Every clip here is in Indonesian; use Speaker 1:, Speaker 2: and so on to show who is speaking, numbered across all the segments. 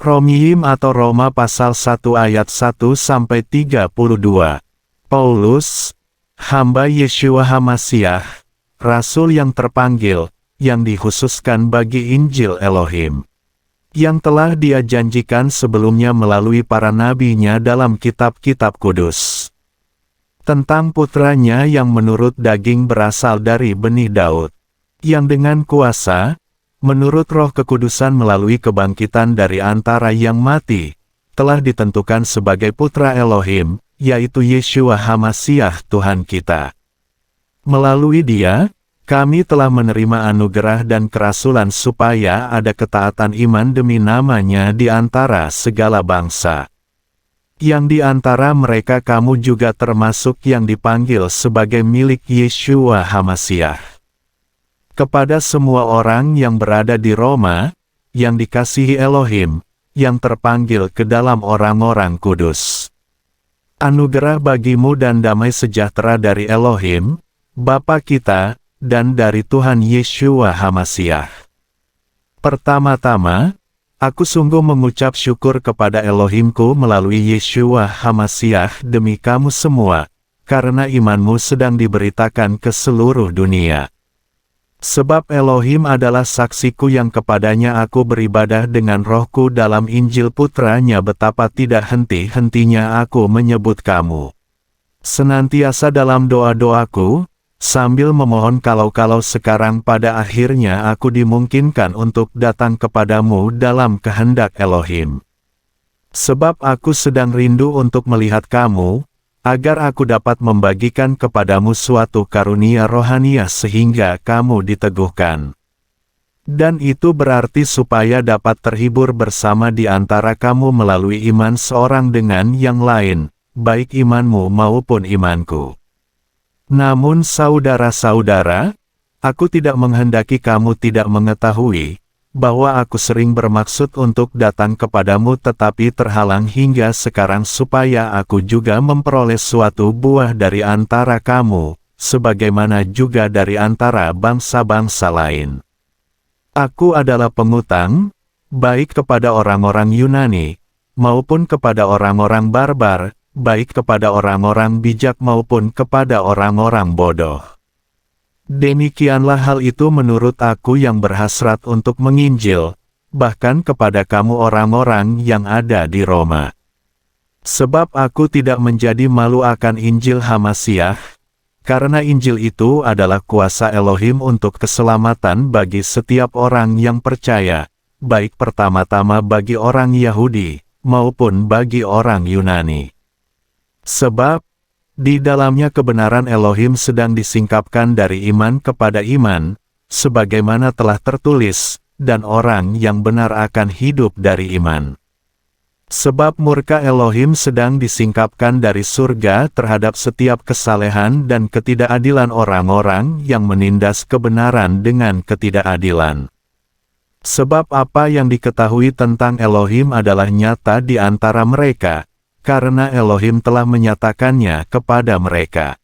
Speaker 1: Romiim atau Roma pasal 1 ayat 1-32. Paulus, hamba Yeshua HaMasiah, Rasul yang terpanggil, yang dikhususkan bagi Injil Elohim, yang telah Dia janjikan sebelumnya melalui para nabinya dalam kitab-kitab kudus, tentang putranya yang menurut daging berasal dari benih Daud, yang dengan kuasa, menurut roh kekudusan melalui kebangkitan dari antara yang mati, telah ditentukan sebagai putra Elohim, yaitu Yeshua HaMasiah Tuhan kita. Melalui Dia, kami telah menerima anugerah dan kerasulan supaya ada ketaatan iman demi namanya di antara segala bangsa. Yang di antara mereka kamu juga termasuk yang dipanggil sebagai milik Yeshua HaMasiah. Kepada semua orang yang berada di Roma, yang dikasihi Elohim, yang terpanggil ke dalam orang-orang kudus. Anugerah bagimu dan damai sejahtera dari Elohim, Bapa kita, dan dari Tuhan Yeshua HaMasiah. Pertama-tama, aku sungguh mengucap syukur kepada Elohimku melalui Yeshua HaMasiah demi kamu semua, karena imanmu sedang diberitakan ke seluruh dunia. Sebab Elohim adalah saksiku yang kepadanya aku beribadah dengan rohku dalam Injil Putranya betapa tidak henti-hentinya aku menyebut kamu. Senantiasa dalam doa-doaku, sambil memohon kalau-kalau sekarang pada akhirnya aku dimungkinkan untuk datang kepadamu dalam kehendak Elohim. Sebab aku sedang rindu untuk melihat kamu, agar aku dapat membagikan kepadamu suatu karunia rohaniah sehingga kamu diteguhkan. Dan itu berarti supaya dapat terhibur bersama di antara kamu melalui iman seorang dengan yang lain, baik imanmu maupun imanku. Namun saudara-saudara, aku tidak menghendaki kamu tidak mengetahui, bahwa aku sering bermaksud untuk datang kepadamu tetapi terhalang hingga sekarang supaya aku juga memperoleh suatu buah dari antara kamu, sebagaimana juga dari antara bangsa-bangsa lain. Aku adalah pengutang, baik kepada orang-orang Yunani, maupun kepada orang-orang barbar, baik kepada orang-orang bijak maupun kepada orang-orang bodoh. Demikianlah hal itu menurut aku yang berhasrat untuk menginjil, bahkan kepada kamu orang-orang yang ada di Roma. Sebab aku tidak menjadi malu akan Injil HaMasiah, karena Injil itu adalah kuasa Elohim untuk keselamatan bagi setiap orang yang percaya, baik pertama-tama bagi orang Yahudi, maupun bagi orang Yunani. Sebab, di dalamnya kebenaran Elohim sedang disingkapkan dari iman kepada iman, sebagaimana telah tertulis, dan orang yang benar akan hidup dari iman. Sebab murka Elohim sedang disingkapkan dari surga terhadap setiap kesalehan dan ketidakadilan orang-orang yang menindas kebenaran dengan ketidakadilan. Sebab apa yang diketahui tentang Elohim adalah nyata di antara mereka, karena Elohim telah menyatakannya kepada mereka.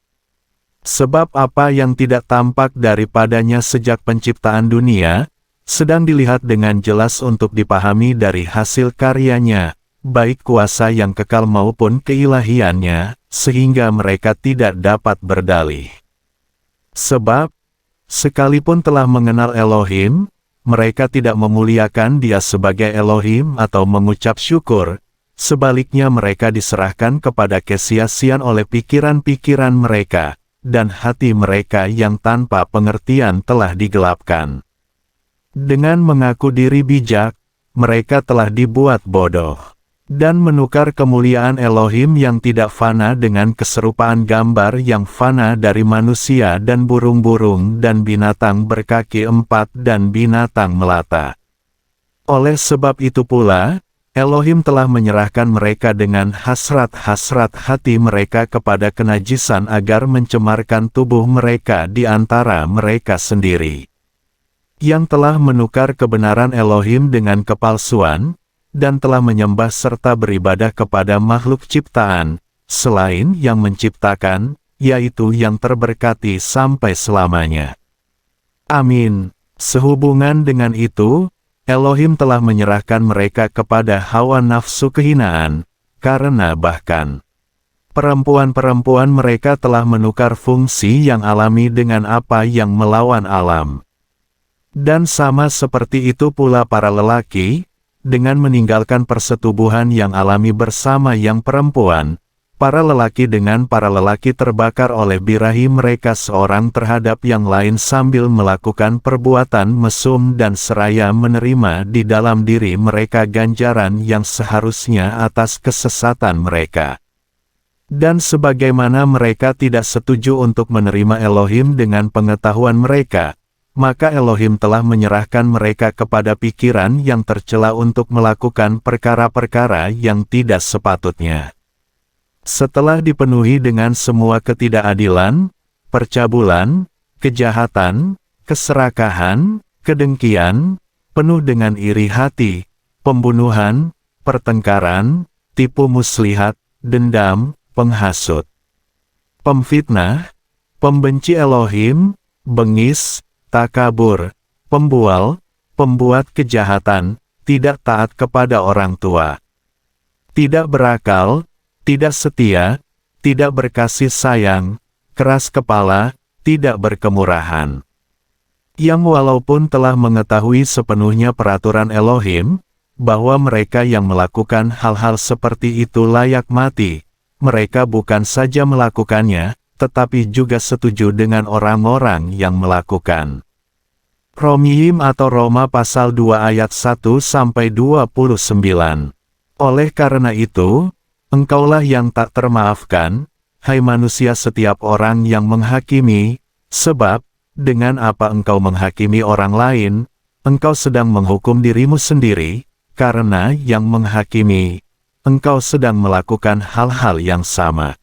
Speaker 1: Sebab apa yang tidak tampak daripadanya sejak penciptaan dunia, sedang dilihat dengan jelas untuk dipahami dari hasil karyanya, baik kuasa yang kekal maupun keilahiannya, sehingga mereka tidak dapat berdalih. Sebab, sekalipun telah mengenal Elohim, mereka tidak memuliakan Dia sebagai Elohim atau mengucap syukur. Sebaliknya mereka diserahkan kepada kesia-siaan oleh pikiran-pikiran mereka, dan hati mereka yang tanpa pengertian telah digelapkan. Dengan mengaku diri bijak, mereka telah dibuat bodoh, dan menukar kemuliaan Elohim yang tidak fana dengan keserupaan gambar yang fana dari manusia dan burung-burung dan binatang berkaki empat dan binatang melata. Oleh sebab itu pula, Elohim telah menyerahkan mereka dengan hasrat-hasrat hati mereka kepada kenajisan agar mencemarkan tubuh mereka di antara mereka sendiri. Yang telah menukar kebenaran Elohim dengan kepalsuan, dan telah menyembah serta beribadah kepada makhluk ciptaan, selain yang menciptakan, yaitu yang terberkati sampai selamanya. Amin. Sehubungan dengan itu, Elohim telah menyerahkan mereka kepada hawa nafsu kehinaan, karena bahkan perempuan-perempuan mereka telah menukar fungsi yang alami dengan apa yang melawan alam. Dan sama seperti itu pula para lelaki, dengan meninggalkan persetubuhan yang alami bersama yang perempuan, para lelaki dengan para lelaki terbakar oleh birahi mereka seorang terhadap yang lain sambil melakukan perbuatan mesum dan seraya menerima di dalam diri mereka ganjaran yang seharusnya atas kesesatan mereka. Dan sebagaimana mereka tidak setuju untuk menerima Elohim dengan pengetahuan mereka, maka Elohim telah menyerahkan mereka kepada pikiran yang tercela untuk melakukan perkara-perkara yang tidak sepatutnya. Setelah dipenuhi dengan semua ketidakadilan, percabulan, kejahatan, keserakahan, kedengkian, penuh dengan iri hati, pembunuhan, pertengkaran, tipu muslihat, dendam, penghasut, pemfitnah, pembenci Elohim, bengis, takabur, pembual, pembuat kejahatan, tidak taat kepada orang tua, tidak berakal, tidak setia, tidak berkasih sayang, keras kepala, tidak berkemurahan. Yang walaupun telah mengetahui sepenuhnya peraturan Elohim, bahwa mereka yang melakukan hal-hal seperti itu layak mati, mereka bukan saja melakukannya, tetapi juga setuju dengan orang-orang yang melakukan. Romiyim atau Roma pasal 2 ayat 1-29. Oleh karena itu, engkaulah yang tak termaafkan, hai manusia setiap orang yang menghakimi, sebab, dengan apa engkau menghakimi orang lain, engkau sedang menghukum dirimu sendiri, karena yang menghakimi, engkau sedang melakukan hal-hal yang sama.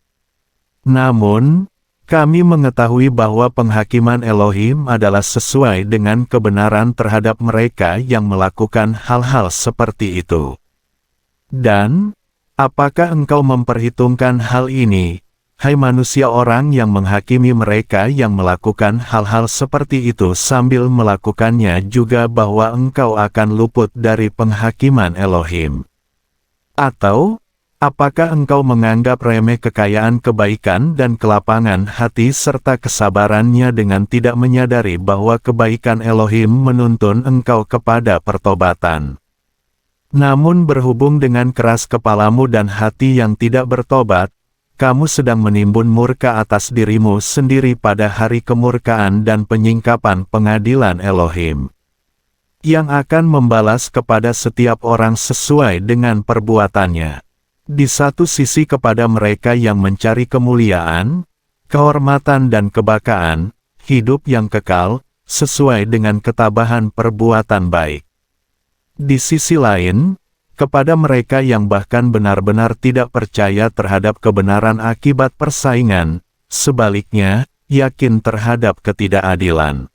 Speaker 1: Namun, kami mengetahui bahwa penghakiman Elohim adalah sesuai dengan kebenaran terhadap mereka yang melakukan hal-hal seperti itu. Dan, apakah engkau memperhitungkan hal ini, hai manusia orang yang menghakimi mereka yang melakukan hal-hal seperti itu sambil melakukannya juga bahwa engkau akan luput dari penghakiman Elohim? Atau, apakah engkau menganggap remeh kekayaan kebaikan dan kelapangan hati serta kesabarannya dengan tidak menyadari bahwa kebaikan Elohim menuntun engkau kepada pertobatan? Namun berhubung dengan keras kepalamu dan hati yang tidak bertobat, kamu sedang menimbun murka atas dirimu sendiri pada hari kemurkaan dan penyingkapan pengadilan Elohim, yang akan membalas kepada setiap orang sesuai dengan perbuatannya. Di satu sisi kepada mereka yang mencari kemuliaan, kehormatan dan kebakaan, hidup yang kekal, sesuai dengan ketabahan perbuatan baik. Di sisi lain, kepada mereka yang bahkan benar-benar tidak percaya terhadap kebenaran akibat persaingan, sebaliknya, yakin terhadap ketidakadilan,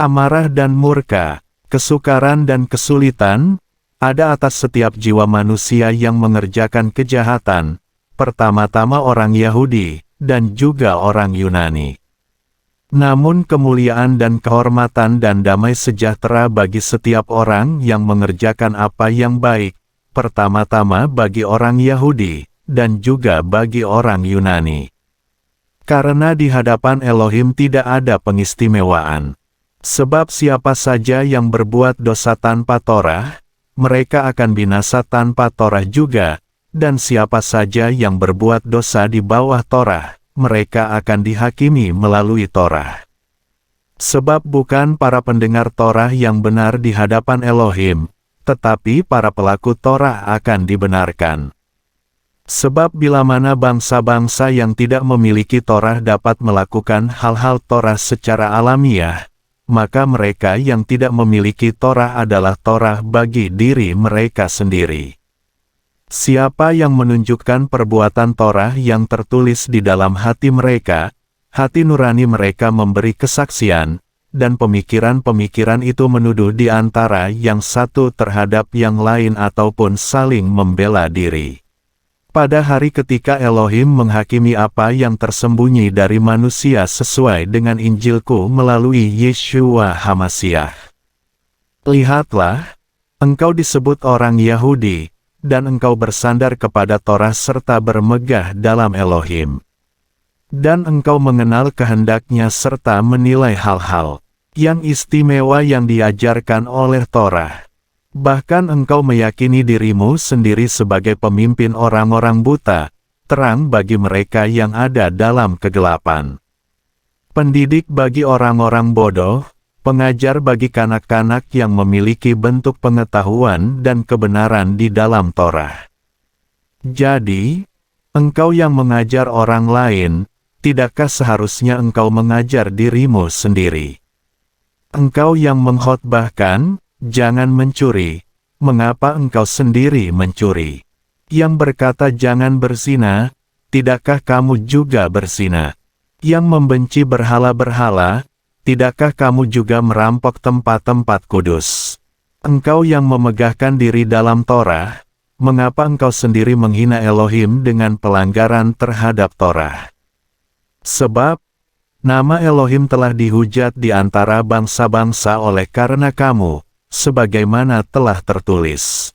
Speaker 1: amarah dan murka, kesukaran dan kesulitan, ada atas setiap jiwa manusia yang mengerjakan kejahatan, pertama-tama orang Yahudi, dan juga orang Yunani. Namun kemuliaan dan kehormatan dan damai sejahtera bagi setiap orang yang mengerjakan apa yang baik, pertama-tama bagi orang Yahudi, dan juga bagi orang Yunani. Karena di hadapan Elohim tidak ada pengistimewaan. Sebab siapa saja yang berbuat dosa tanpa Torah, mereka akan binasa tanpa Torah juga, dan siapa saja yang berbuat dosa di bawah Torah, mereka akan dihakimi melalui Torah. Sebab bukan para pendengar Torah yang benar di hadapan Elohim, tetapi para pelaku Torah akan dibenarkan. Sebab bila mana bangsa-bangsa yang tidak memiliki Torah dapat melakukan hal-hal Torah secara alamiah, maka mereka yang tidak memiliki Torah adalah Torah bagi diri mereka sendiri. Siapa yang menunjukkan perbuatan Torah yang tertulis di dalam hati mereka, hati nurani mereka memberi kesaksian, dan pemikiran-pemikiran itu menuduh di antara yang satu terhadap yang lain ataupun saling membela diri. Pada hari ketika Elohim menghakimi apa yang tersembunyi dari manusia sesuai dengan Injilku melalui Yeshua HaMasiah. Lihatlah, engkau disebut orang Yahudi, dan engkau bersandar kepada Torah serta bermegah dalam Elohim. Dan engkau mengenal kehendaknya serta menilai hal-hal yang istimewa yang diajarkan oleh Torah. Bahkan engkau meyakini dirimu sendiri sebagai pemimpin orang-orang buta, terang bagi mereka yang ada dalam kegelapan. Pendidik bagi orang-orang bodoh, pengajar bagi kanak-kanak yang memiliki bentuk pengetahuan dan kebenaran di dalam Torah. Jadi, engkau yang mengajar orang lain, tidakkah seharusnya engkau mengajar dirimu sendiri? Engkau yang mengkhotbahkan, jangan mencuri, mengapa engkau sendiri mencuri? Yang berkata jangan berzina, tidakkah kamu juga berzina? Yang membenci berhala-berhala, tidakkah kamu juga merampok tempat-tempat kudus? Engkau yang memegahkan diri dalam Torah, mengapa engkau sendiri menghina Elohim dengan pelanggaran terhadap Torah? Sebab, nama Elohim telah dihujat di antara bangsa-bangsa oleh karena kamu, sebagaimana telah tertulis.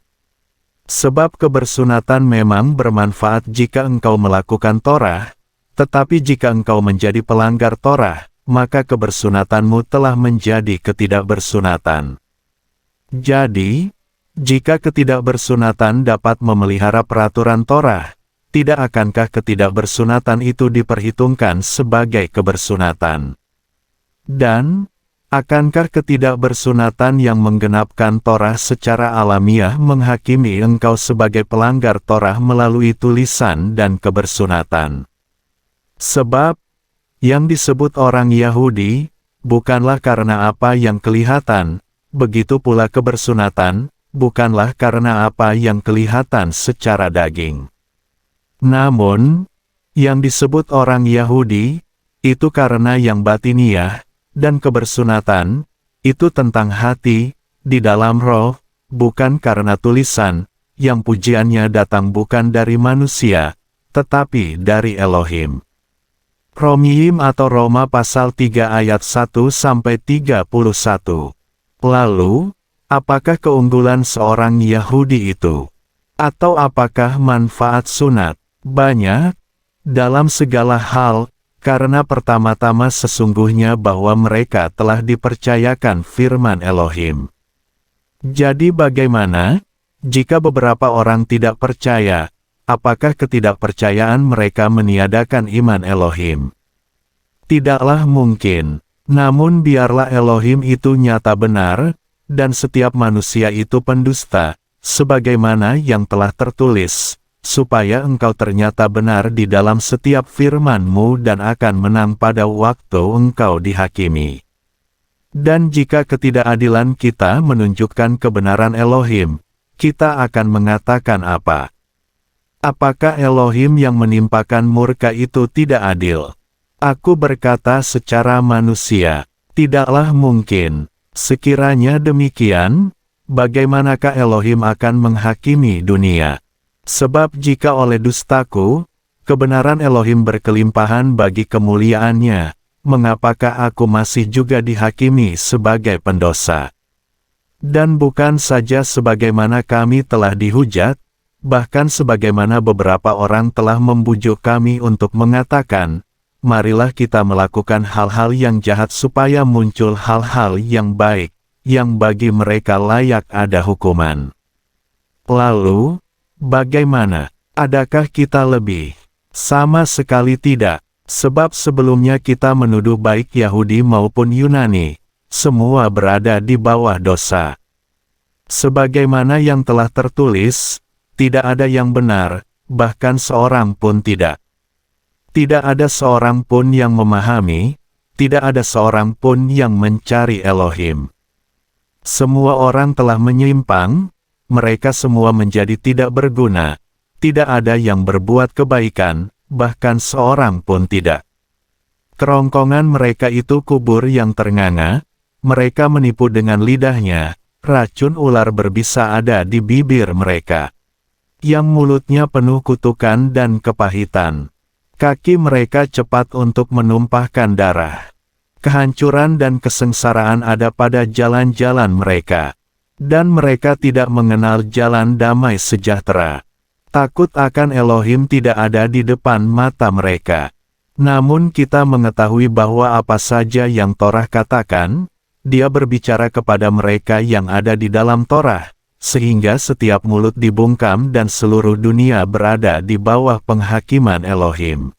Speaker 1: Sebab kebersunatan memang bermanfaat jika engkau melakukan Torah, tetapi jika engkau menjadi pelanggar Torah, maka kebersunatanmu telah menjadi ketidakbersunatan. Jadi, jika ketidakbersunatan dapat memelihara peraturan Torah, tidak akankah ketidakbersunatan itu diperhitungkan sebagai kebersunatan? Dan, akankah ketidakbersunatan yang menggenapkan Torah secara alamiah menghakimi engkau sebagai pelanggar Torah melalui tulisan dan kebersunatan? Sebab, yang disebut orang Yahudi, bukanlah karena apa yang kelihatan, begitu pula kebersunatan, bukanlah karena apa yang kelihatan secara daging. Namun, yang disebut orang Yahudi, itu karena yang batiniah, dan kebersunatan, itu tentang hati, di dalam roh, bukan karena tulisan, yang pujiannya datang bukan dari manusia, tetapi dari Elohim. Romiyim atau Roma pasal 3 ayat 1-31. Lalu, apakah keunggulan seorang Yahudi itu? Atau apakah manfaat sunat? Banyak, dalam segala hal, karena pertama-tama sesungguhnya bahwa mereka telah dipercayakan firman Elohim. Jadi bagaimana, jika beberapa orang tidak percaya? Apakah ketidakpercayaan mereka meniadakan iman Elohim? Tidaklah mungkin. Namun biarlah Elohim itu nyata benar, dan setiap manusia itu pendusta, sebagaimana yang telah tertulis, supaya engkau ternyata benar di dalam setiap firman-Mu dan akan menang pada waktu engkau dihakimi. Dan jika ketidakadilan kita menunjukkan kebenaran Elohim, kita akan mengatakan apa? Apakah Elohim yang menimpakan murka itu tidak adil? Aku berkata secara manusia, tidaklah mungkin. Sekiranya demikian, bagaimanakah Elohim akan menghakimi dunia? Sebab jika oleh dustaku, kebenaran Elohim berkelimpahan bagi kemuliaannya, mengapakah aku masih juga dihakimi sebagai pendosa? Dan bukan saja sebagaimana kami telah dihujat, bahkan sebagaimana beberapa orang telah membujuk kami untuk mengatakan, marilah kita melakukan hal-hal yang jahat supaya muncul hal-hal yang baik, yang bagi mereka layak ada hukuman. Lalu, bagaimana? Adakah kita lebih? Sama sekali tidak, sebab sebelumnya kita menuduh baik Yahudi maupun Yunani, semua berada di bawah dosa. Sebagaimana yang telah tertulis, tidak ada yang benar, bahkan seorang pun tidak. Tidak ada seorang pun yang memahami, tidak ada seorang pun yang mencari Elohim. Semua orang telah menyimpang, mereka semua menjadi tidak berguna, tidak ada yang berbuat kebaikan, bahkan seorang pun tidak. Kerongkongan mereka itu kubur yang ternganga, mereka menipu dengan lidahnya, racun ular berbisa ada di bibir mereka. Yang mulutnya penuh kutukan dan kepahitan. Kaki mereka cepat untuk menumpahkan darah. Kehancuran dan kesengsaraan ada pada jalan-jalan mereka. Dan mereka tidak mengenal jalan damai sejahtera. Takut akan Elohim tidak ada di depan mata mereka. Namun kita mengetahui bahwa apa saja yang Torah katakan, Dia berbicara kepada mereka yang ada di dalam Torah, sehingga setiap mulut dibungkam dan seluruh dunia berada di bawah penghakiman Elohim.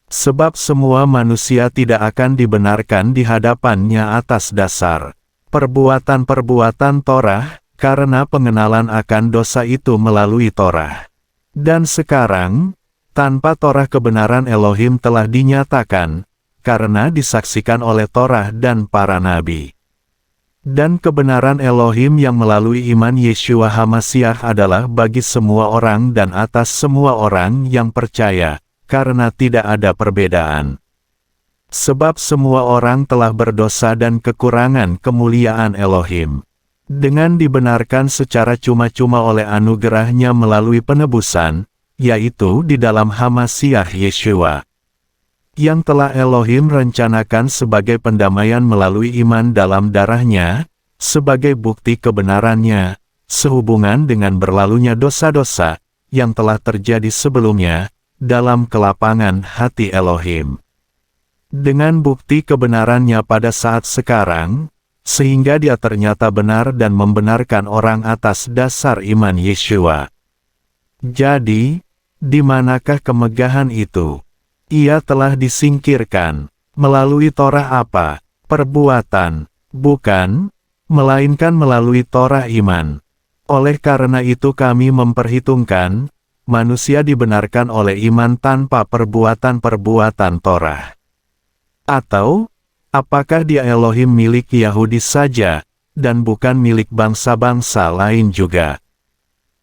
Speaker 1: Sebab semua manusia tidak akan dibenarkan di hadapannya atas dasar perbuatan-perbuatan Torah, karena pengenalan akan dosa itu melalui Torah. Dan sekarang, tanpa Torah kebenaran Elohim telah dinyatakan, karena disaksikan oleh Torah dan para nabi. Dan kebenaran Elohim yang melalui iman Yeshua HaMashiach adalah bagi semua orang dan atas semua orang yang percaya, karena tidak ada perbedaan. Sebab semua orang telah berdosa dan kekurangan kemuliaan Elohim. Dengan dibenarkan secara cuma-cuma oleh anugerahnya melalui penebusan, yaitu di dalam HaMashiach Yeshua, yang telah Elohim rencanakan sebagai pendamaian melalui iman dalam darahnya, sebagai bukti kebenarannya, sehubungan dengan berlalunya dosa-dosa, yang telah terjadi sebelumnya, dalam kelapangan hati Elohim. Dengan bukti kebenarannya pada saat sekarang, sehingga Dia ternyata benar dan membenarkan orang atas dasar iman Yeshua. Jadi, di manakah kemegahan itu? Ia telah disingkirkan. Melalui Torah apa? Perbuatan. Bukan, melainkan melalui Torah iman. Oleh karena itu kami memperhitungkan, manusia dibenarkan oleh iman tanpa perbuatan-perbuatan Torah. Atau, apakah Dia Elohim milik Yahudi saja, dan bukan milik bangsa-bangsa lain juga?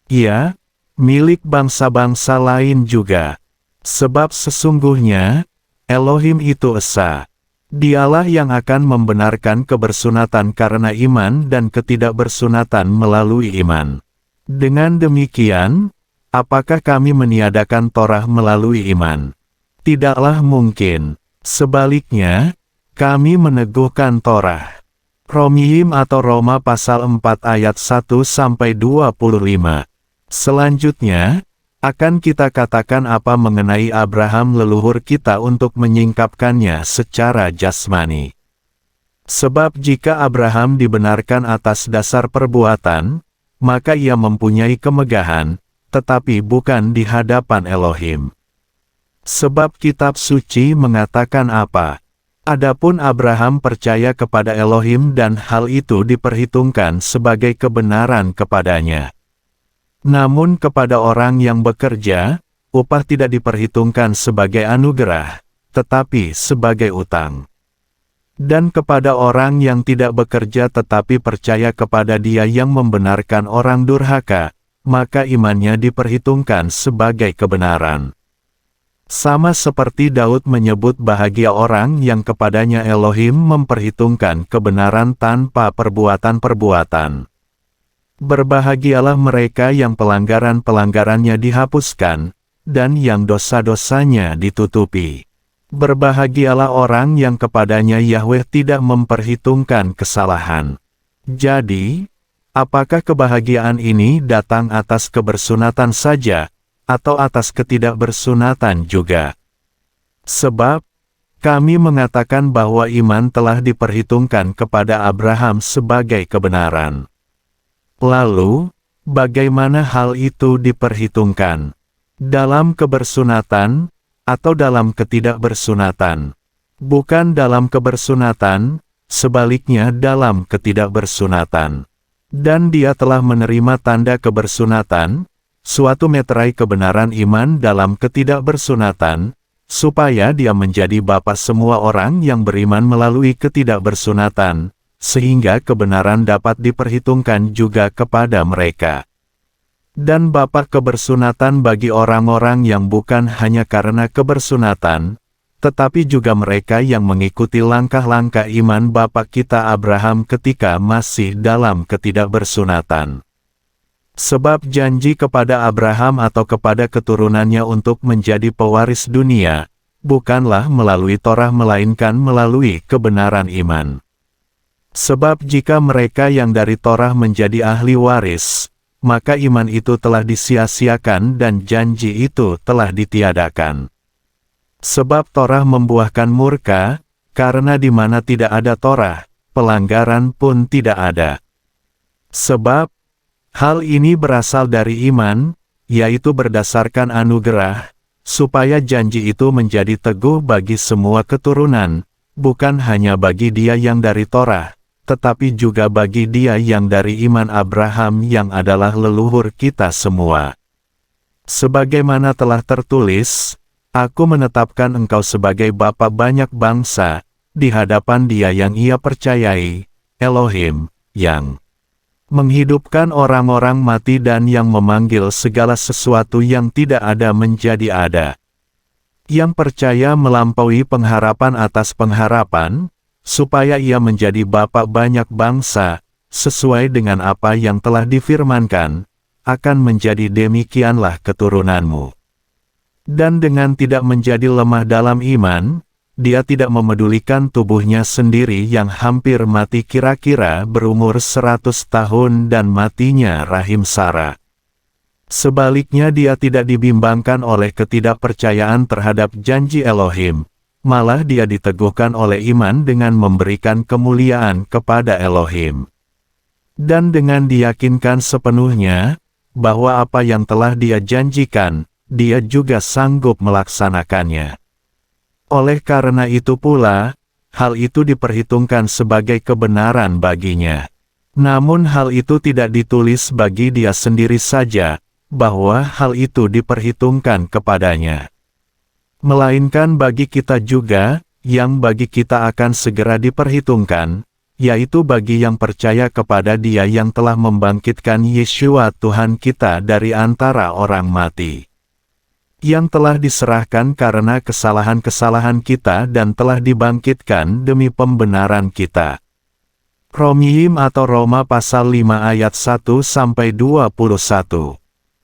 Speaker 1: Ia milik bangsa-bangsa lain juga. Sebab sesungguhnya, Elohim itu esa. Dialah yang akan membenarkan kebersunatan karena iman dan ketidakbersunatan melalui iman. Dengan demikian, apakah kami meniadakan Torah melalui iman? Tidaklah mungkin. Sebaliknya, kami meneguhkan Torah. Romiyim atau Roma pasal 4 ayat 1-25. Selanjutnya, akan kita katakan apa mengenai Abraham leluhur kita untuk menyingkapkannya secara jasmani. Sebab jika Abraham dibenarkan atas dasar perbuatan, maka ia mempunyai kemegahan, tetapi bukan di hadapan Elohim. Sebab kitab suci mengatakan apa? Adapun Abraham percaya kepada Elohim dan hal itu diperhitungkan sebagai kebenaran kepadanya. Namun kepada orang yang bekerja, upah tidak diperhitungkan sebagai anugerah, tetapi sebagai utang. Dan kepada orang yang tidak bekerja tetapi percaya kepada Dia yang membenarkan orang durhaka, maka imannya diperhitungkan sebagai kebenaran. Sama seperti Daud menyebut bahagia orang yang kepadanya Elohim memperhitungkan kebenaran tanpa perbuatan-perbuatan. Berbahagialah mereka yang pelanggaran-pelanggarannya dihapuskan, dan yang dosa-dosanya ditutupi. Berbahagialah orang yang kepadanya Yahweh tidak memperhitungkan kesalahan. Jadi, apakah kebahagiaan ini datang atas kebersunatan saja, atau atas ketidakbersunatan juga? Sebab, kami mengatakan bahwa iman telah diperhitungkan kepada Abraham sebagai kebenaran. Lalu, bagaimana hal itu diperhitungkan? Dalam kebersunatan, atau dalam ketidakbersunatan? Bukan dalam kebersunatan, sebaliknya dalam ketidakbersunatan. Dan Dia telah menerima tanda kebersunatan, suatu meterai kebenaran iman dalam ketidakbersunatan, supaya Dia menjadi bapa semua orang yang beriman melalui ketidakbersunatan, sehingga kebenaran dapat diperhitungkan juga kepada mereka. Dan bapa kebersunatan bagi orang-orang yang bukan hanya karena kebersunatan, tetapi juga mereka yang mengikuti langkah-langkah iman bapa kita Abraham ketika masih dalam ketidakbersunatan. Sebab janji kepada Abraham atau kepada keturunannya untuk menjadi pewaris dunia, bukanlah melalui Torah melainkan melalui kebenaran iman. Sebab jika mereka yang dari Torah menjadi ahli waris, maka iman itu telah disia-siakan dan janji itu telah ditiadakan. Sebab Torah membuahkan murka, karena di mana tidak ada Torah, pelanggaran pun tidak ada. Sebab hal ini berasal dari iman, yaitu berdasarkan anugerah, supaya janji itu menjadi teguh bagi semua keturunan, bukan hanya bagi dia yang dari Torah, tetapi juga bagi dia yang dari iman Abraham yang adalah leluhur kita semua. Sebagaimana telah tertulis, Aku menetapkan engkau sebagai bapa banyak bangsa, di hadapan Dia yang ia percayai, Elohim, yang menghidupkan orang-orang mati dan yang memanggil segala sesuatu yang tidak ada menjadi ada. Yang percaya melampaui pengharapan atas pengharapan, supaya ia menjadi bapa banyak bangsa, sesuai dengan apa yang telah difirmankan, akan menjadi demikianlah keturunanmu. Dan dengan tidak menjadi lemah dalam iman, dia tidak memedulikan tubuhnya sendiri yang hampir mati kira-kira berumur 100 tahun dan matinya rahim Sarah. Sebaliknya dia tidak dibimbangkan oleh ketidakpercayaan terhadap janji Elohim, malah dia diteguhkan oleh iman dengan memberikan kemuliaan kepada Elohim. Dan dengan diyakinkan sepenuhnya, bahwa apa yang telah dia janjikan, dia juga sanggup melaksanakannya. Oleh karena itu pula, hal itu diperhitungkan sebagai kebenaran baginya. Namun hal itu tidak ditulis bagi dia sendiri saja, bahwa hal itu diperhitungkan kepadanya. Melainkan bagi kita juga, yang bagi kita akan segera diperhitungkan, yaitu bagi yang percaya kepada Dia yang telah membangkitkan Yeshua Tuhan kita dari antara orang mati. Yang telah diserahkan karena kesalahan-kesalahan kita dan telah dibangkitkan demi pembenaran kita. Romiyim atau Roma pasal 5 ayat 1-21.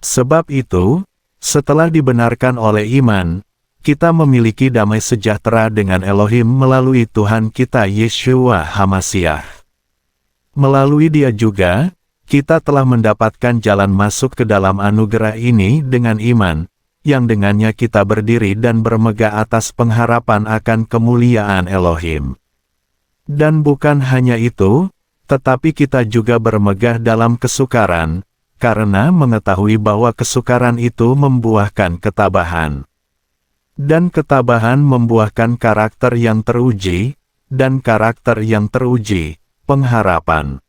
Speaker 1: Sebab itu, setelah dibenarkan oleh iman, kita memiliki damai sejahtera dengan Elohim melalui Tuhan kita Yeshua HaMashiach. Melalui Dia juga, kita telah mendapatkan jalan masuk ke dalam anugerah ini dengan iman, yang dengannya kita berdiri dan bermegah atas pengharapan akan kemuliaan Elohim. Dan bukan hanya itu, tetapi kita juga bermegah dalam kesukaran, karena mengetahui bahwa kesukaran itu membuahkan ketabahan. Dan ketabahan membuahkan karakter yang teruji, dan karakter yang teruji, pengharapan.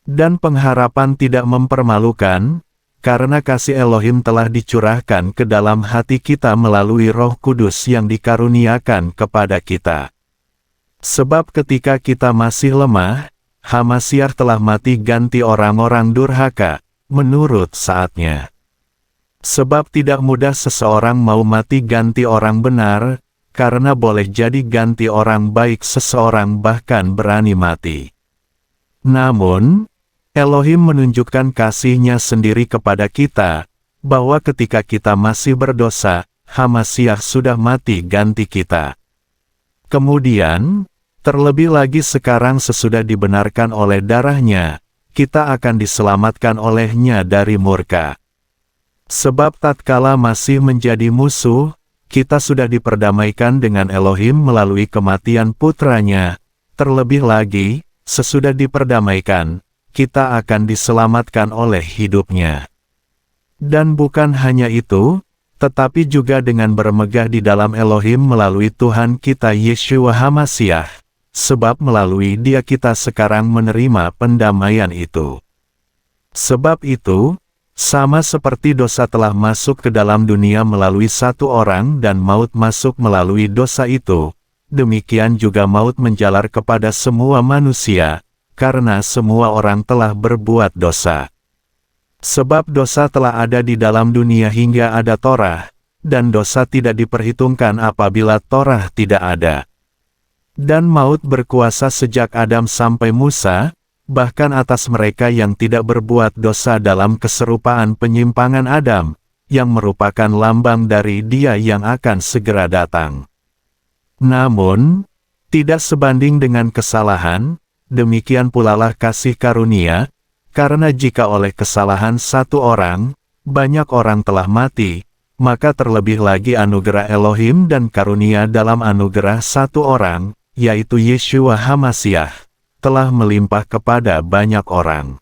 Speaker 1: Dan pengharapan tidak mempermalukan, karena kasih Elohim telah dicurahkan ke dalam hati kita melalui Roh Kudus yang dikaruniakan kepada kita. Sebab ketika kita masih lemah, HaMashiach telah mati ganti orang-orang durhaka, menurut saatnya. Sebab tidak mudah seseorang mau mati ganti orang benar, karena boleh jadi ganti orang baik seseorang bahkan berani mati. Namun, Elohim menunjukkan kasih-Nya sendiri kepada kita, bahwa ketika kita masih berdosa, HaMashiach sudah mati ganti kita. Kemudian, terlebih lagi sekarang sesudah dibenarkan oleh darah-Nya, kita akan diselamatkan oleh-Nya dari murka. Sebab tatkala masih menjadi musuh, kita sudah diperdamaikan dengan Elohim melalui kematian putranya. Terlebih lagi, sesudah diperdamaikan, kita akan diselamatkan oleh hidup-Nya. Dan bukan hanya itu, tetapi juga dengan bermegah di dalam Elohim melalui Tuhan kita Yeshua HaMashiach, sebab melalui Dia kita sekarang menerima pendamaian itu. Sebab itu, sama seperti dosa telah masuk ke dalam dunia melalui satu orang dan maut masuk melalui dosa itu, demikian juga maut menjalar kepada semua manusia, karena semua orang telah berbuat dosa. Sebab dosa telah ada di dalam dunia hingga ada Torah, dan dosa tidak diperhitungkan apabila Torah tidak ada. Dan maut berkuasa sejak Adam sampai Musa, bahkan atas mereka yang tidak berbuat dosa dalam keserupaan penyimpangan Adam, yang merupakan lambang dari Dia yang akan segera datang. Namun, tidak sebanding dengan kesalahan, demikian pulalah kasih karunia, karena jika oleh kesalahan satu orang, banyak orang telah mati, maka terlebih lagi anugerah Elohim dan karunia dalam anugerah satu orang, yaitu Yeshua HaMasyiah, telah melimpah kepada banyak orang.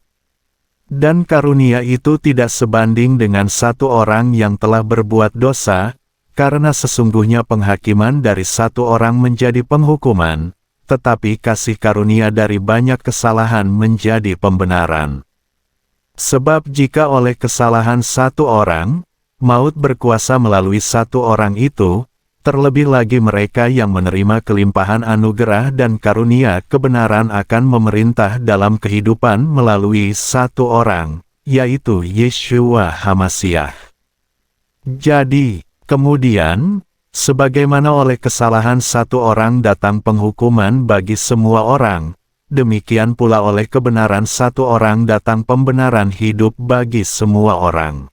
Speaker 1: Dan karunia itu tidak sebanding dengan satu orang yang telah berbuat dosa, karena sesungguhnya penghakiman dari satu orang menjadi penghukuman, tetapi kasih karunia dari banyak kesalahan menjadi pembenaran. Sebab jika oleh kesalahan satu orang, maut berkuasa melalui satu orang itu, terlebih lagi mereka yang menerima kelimpahan anugerah dan karunia kebenaran akan memerintah dalam kehidupan melalui satu orang, yaitu Yeshua HaMasyiah. Jadi, kemudian, sebagaimana oleh kesalahan satu orang datang penghukuman bagi semua orang, demikian pula oleh kebenaran satu orang datang pembenaran hidup bagi semua orang.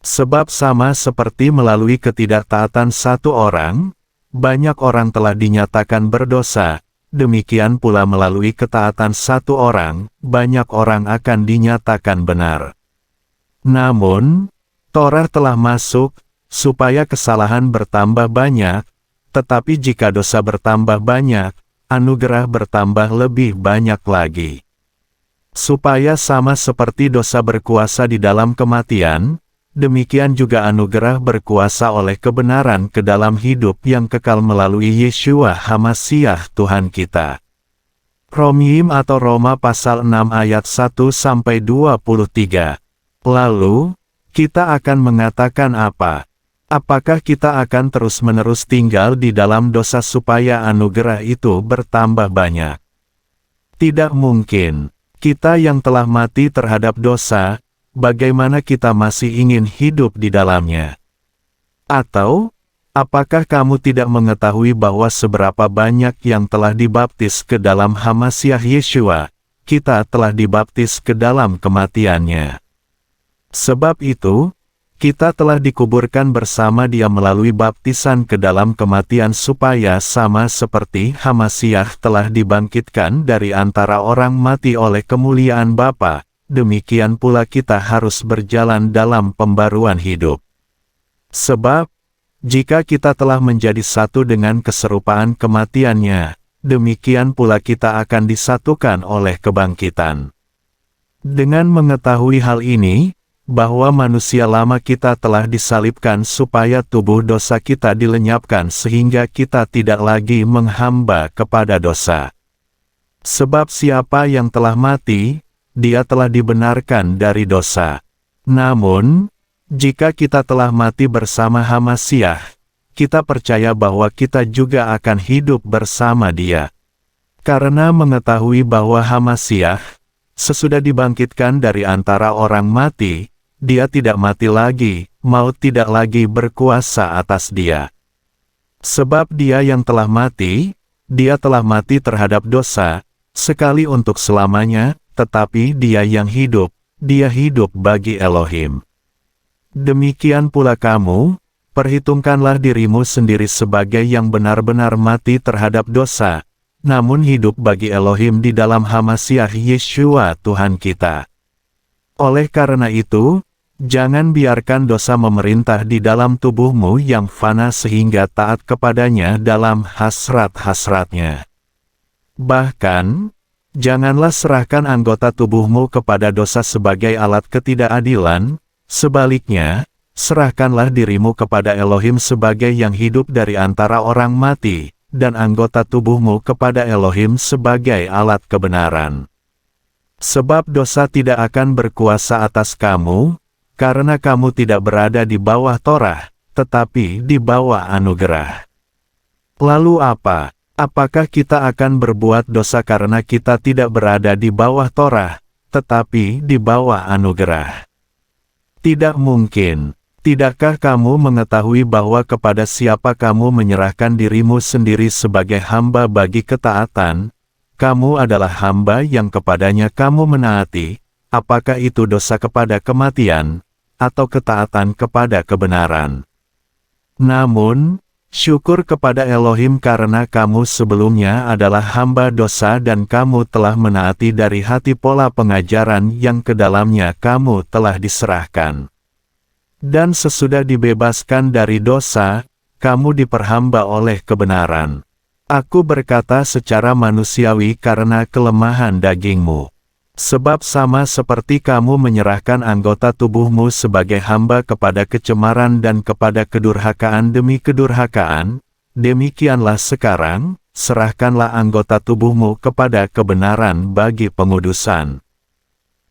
Speaker 1: Sebab sama seperti melalui ketidaktaatan satu orang, banyak orang telah dinyatakan berdosa, demikian pula melalui ketaatan satu orang, banyak orang akan dinyatakan benar. Namun, Torah telah masuk, supaya kesalahan bertambah banyak, tetapi jika dosa bertambah banyak, anugerah bertambah lebih banyak lagi. Supaya sama seperti dosa berkuasa di dalam kematian, demikian juga anugerah berkuasa oleh kebenaran ke dalam hidup yang kekal melalui Yeshua HaMasyiah Tuhan kita. Romim atau Roma pasal 6 ayat 1-23. Lalu, kita akan mengatakan apa? Apakah kita akan terus-menerus tinggal di dalam dosa supaya anugerah itu bertambah banyak? Tidak mungkin. Kita yang telah mati terhadap dosa, bagaimana kita masih ingin hidup di dalamnya? Atau, apakah kamu tidak mengetahui bahwa seberapa banyak yang telah dibaptis ke dalam HaMasyiah Yeshua, kita telah dibaptis ke dalam kematiannya? Sebab itu, kita telah dikuburkan bersama Dia melalui baptisan ke dalam kematian supaya sama seperti HaMasyiah telah dibangkitkan dari antara orang mati oleh kemuliaan Bapa, demikian pula kita harus berjalan dalam pembaruan hidup. Sebab, jika kita telah menjadi satu dengan keserupaan kematiannya, demikian pula kita akan disatukan oleh kebangkitan. Dengan mengetahui hal ini, bahwa manusia lama kita telah disalibkan supaya tubuh dosa kita dilenyapkan sehingga kita tidak lagi menghamba kepada dosa. Sebab siapa yang telah mati, dia telah dibenarkan dari dosa. Namun, jika kita telah mati bersama HaMasyiah, kita percaya bahwa kita juga akan hidup bersama Dia. Karena mengetahui bahwa HaMasyiah, sesudah dibangkitkan dari antara orang mati, Dia tidak mati lagi, maut tidak lagi berkuasa atas Dia. Sebab Dia yang telah mati, Dia telah mati terhadap dosa, sekali untuk selamanya, tetapi Dia yang hidup, Dia hidup bagi Elohim. Demikian pula kamu, perhitungkanlah dirimu sendiri sebagai yang benar-benar mati terhadap dosa, namun hidup bagi Elohim di dalam HaMasyiah Yeshua Tuhan kita. Oleh karena itu, jangan biarkan dosa memerintah di dalam tubuhmu yang fana sehingga taat kepadanya dalam hasrat-hasratnya. Bahkan, janganlah serahkan anggota tubuhmu kepada dosa sebagai alat ketidakadilan, sebaliknya, serahkanlah dirimu kepada Elohim sebagai yang hidup dari antara orang mati, dan anggota tubuhmu kepada Elohim sebagai alat kebenaran. Sebab dosa tidak akan berkuasa atas kamu, karena kamu tidak berada di bawah Torah, tetapi di bawah anugerah. Lalu apa? Apakah kita akan berbuat dosa karena kita tidak berada di bawah Torah, tetapi di bawah anugerah? Tidak mungkin. Tidakkah kamu mengetahui bahwa kepada siapa kamu menyerahkan dirimu sendiri sebagai hamba bagi ketaatan, kamu adalah hamba yang kepadanya kamu menaati, apakah itu dosa kepada kematian, atau ketaatan kepada kebenaran? Namun, Syukur kepada Elohim karena kamu sebelumnya adalah hamba dosa dan kamu telah menaati dari hati pola pengajaran yang ke dalamnya kamu telah diserahkan. Dan sesudah dibebaskan dari dosa, kamu diperhamba oleh kebenaran. Aku berkata secara manusiawi karena kelemahan dagingmu. Sebab sama seperti kamu menyerahkan anggota tubuhmu sebagai hamba kepada kecemaran dan kepada kedurhakaan demi kedurhakaan, demikianlah sekarang, serahkanlah anggota tubuhmu kepada kebenaran bagi pengudusan.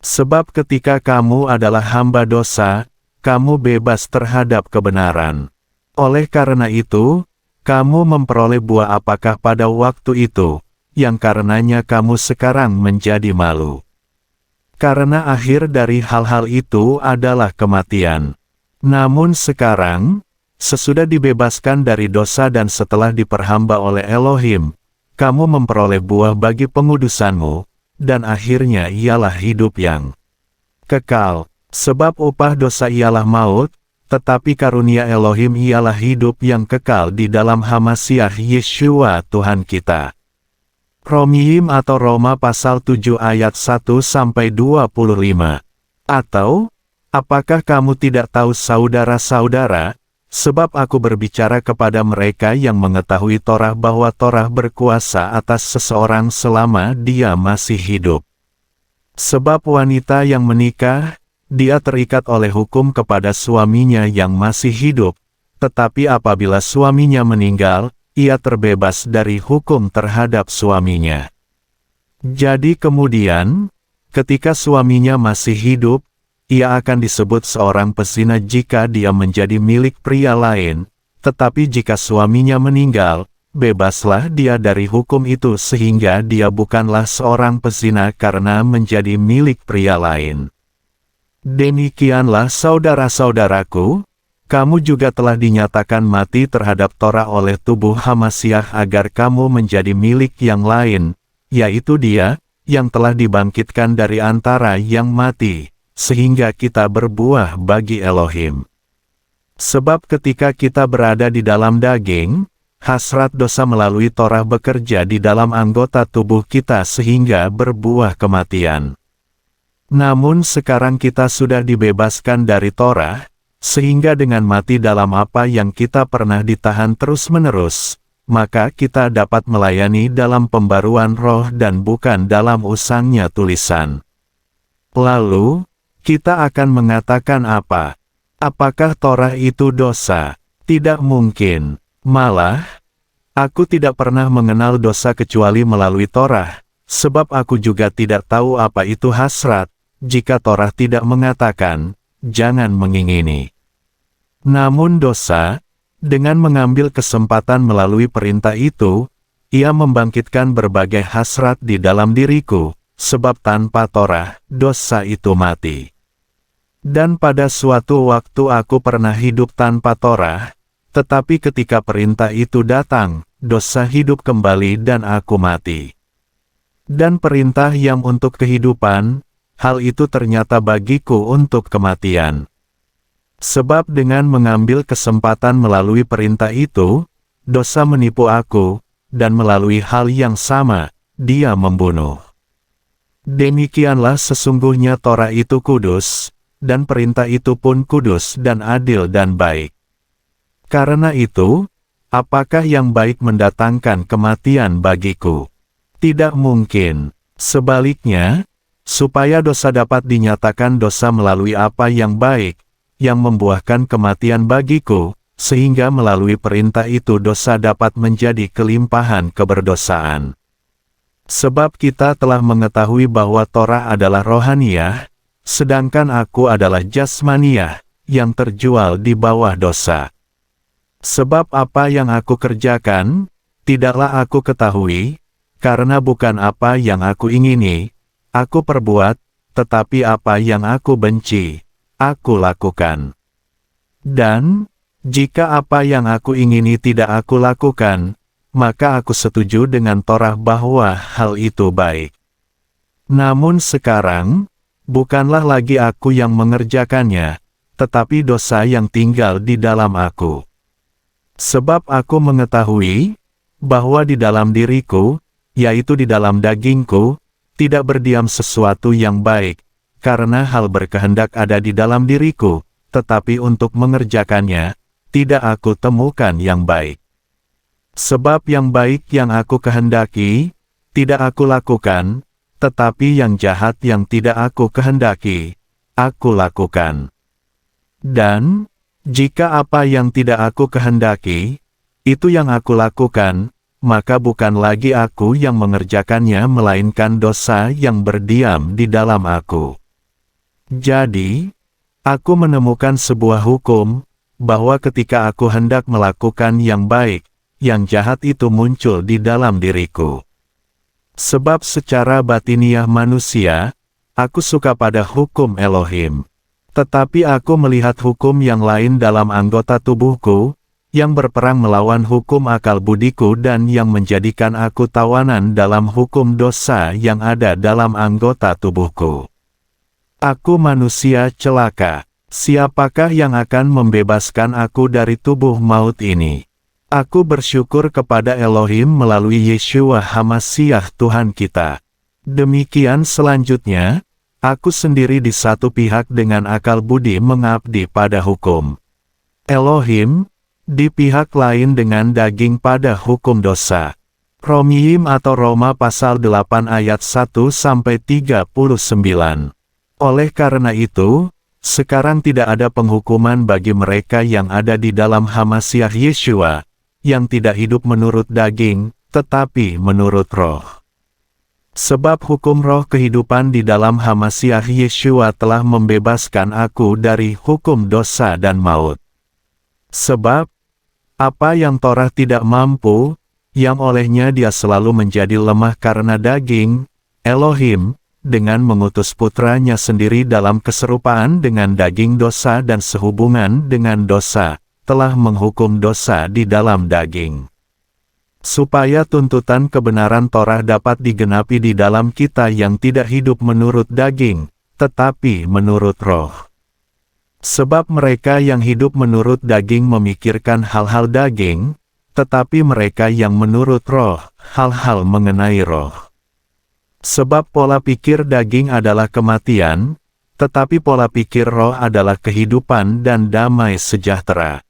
Speaker 1: Sebab ketika kamu adalah hamba dosa, kamu bebas terhadap kebenaran. Oleh karena itu, kamu memperoleh buah apakah pada waktu itu, yang karenanya kamu sekarang menjadi malu. Karena akhir dari hal-hal itu adalah kematian. Namun sekarang, sesudah dibebaskan dari dosa dan setelah diperhamba oleh Elohim, kamu memperoleh buah bagi pengudusanmu, dan akhirnya ialah hidup yang kekal. Sebab upah dosa ialah maut, tetapi karunia Elohim ialah hidup yang kekal di dalam Hamasiah Yeshua Tuhan kita. Romiim atau Roma pasal 7 ayat 1-25. Atau, apakah kamu tidak tahu saudara-saudara, sebab aku berbicara kepada mereka yang mengetahui Torah bahwa Torah berkuasa atas seseorang selama dia masih hidup. Sebab wanita yang menikah, dia terikat oleh hukum kepada suaminya yang masih hidup, tetapi apabila suaminya meninggal, ia terbebas dari hukum terhadap suaminya. Jadi kemudian, ketika suaminya masih hidup, ia akan disebut seorang pezina jika dia menjadi milik pria lain, tetapi jika suaminya meninggal, bebaslah dia dari hukum itu sehingga dia bukanlah seorang pezina karena menjadi milik pria lain. Demikianlah saudara-saudaraku, kamu juga telah dinyatakan mati terhadap Torah oleh tubuh Hamasiah agar kamu menjadi milik yang lain, yaitu Dia, yang telah dibangkitkan dari antara yang mati, sehingga kita berbuah bagi Elohim. Sebab ketika kita berada di dalam daging, hasrat dosa melalui Torah bekerja di dalam anggota tubuh kita sehingga berbuah kematian. Namun sekarang kita sudah dibebaskan dari Torah, sehingga dengan mati dalam apa yang kita pernah ditahan terus-menerus, maka kita dapat melayani dalam pembaruan roh dan bukan dalam usangnya tulisan. Lalu, kita akan mengatakan apa? Apakah Torah itu dosa? Tidak mungkin. Malah, aku tidak pernah mengenal dosa kecuali melalui Torah, sebab aku juga tidak tahu apa itu hasrat, jika Torah tidak mengatakan, jangan mengingini. Namun dosa, dengan mengambil kesempatan melalui perintah itu, ia membangkitkan berbagai hasrat di dalam diriku, sebab tanpa Torah, dosa itu mati. Dan pada suatu waktu aku pernah hidup tanpa Torah, tetapi ketika perintah itu datang, dosa hidup kembali dan aku mati. Dan perintah yang untuk kehidupan, hal itu ternyata bagiku untuk kematian. Sebab dengan mengambil kesempatan melalui perintah itu, dosa menipu aku, dan melalui hal yang sama, dia membunuh. Demikianlah sesungguhnya Torah itu kudus, dan perintah itu pun kudus dan adil dan baik. Karena itu, apakah yang baik mendatangkan kematian bagiku? Tidak mungkin. Sebaliknya, supaya dosa dapat dinyatakan dosa melalui apa yang baik, yang membuahkan kematian bagiku, sehingga melalui perintah itu dosa dapat menjadi kelimpahan keberdosaan. Sebab kita telah mengetahui bahwa Torah adalah rohaniah, sedangkan aku adalah jasmaniah, yang terjual di bawah dosa. Sebab apa yang aku kerjakan, tidaklah aku ketahui, karena bukan apa yang aku ingini, aku perbuat, tetapi apa yang aku benci, aku lakukan. Dan, jika apa yang aku ingini tidak aku lakukan, maka aku setuju dengan Torah bahwa hal itu baik. Namun sekarang, bukanlah lagi aku yang mengerjakannya, tetapi dosa yang tinggal di dalam aku. Sebab aku mengetahui, bahwa di dalam diriku, yaitu di dalam dagingku, tidak berdiam sesuatu yang baik, karena hal berkehendak ada di dalam diriku, tetapi untuk mengerjakannya, tidak aku temukan yang baik. Sebab yang baik yang aku kehendaki, tidak aku lakukan, tetapi yang jahat yang tidak aku kehendaki, aku lakukan. Dan, jika apa yang tidak aku kehendaki, itu yang aku lakukan, maka bukan lagi aku yang mengerjakannya melainkan dosa yang berdiam di dalam aku. Jadi, aku menemukan sebuah hukum, bahwa ketika aku hendak melakukan yang baik, yang jahat itu muncul di dalam diriku. Sebab secara batiniah manusia, aku suka pada hukum Elohim. Tetapi aku melihat hukum yang lain dalam anggota tubuhku, yang berperang melawan hukum akal budiku dan yang menjadikan aku tawanan dalam hukum dosa yang ada dalam anggota tubuhku. Aku manusia celaka, siapakah yang akan membebaskan aku dari tubuh maut ini? Aku bersyukur kepada Elohim melalui Yeshua HaMasyiah Tuhan kita. Demikian selanjutnya, aku sendiri di satu pihak dengan akal budi mengabdi pada hukum Elohim, di pihak lain dengan daging pada hukum dosa. Romiyim atau Roma pasal 8 ayat 1-39. Oleh karena itu, sekarang tidak ada penghukuman bagi mereka yang ada di dalam HaMasyiah Yeshua, yang tidak hidup menurut daging, tetapi menurut roh. Sebab hukum roh kehidupan di dalam HaMasyiah Yeshua telah membebaskan aku dari hukum dosa dan maut. Sebab, apa yang Torah tidak mampu, yang olehnya dia selalu menjadi lemah karena daging, Elohim, dengan mengutus putranya sendiri dalam keserupaan dengan daging dosa dan sehubungan dengan dosa, telah menghukum dosa di dalam daging. Supaya tuntutan kebenaran Torah dapat digenapi di dalam kita yang tidak hidup menurut daging, tetapi menurut roh. Sebab mereka yang hidup menurut daging memikirkan hal-hal daging, tetapi mereka yang menurut roh, hal-hal mengenai roh. Sebab pola pikir daging adalah kematian, tetapi pola pikir roh adalah kehidupan dan damai sejahtera.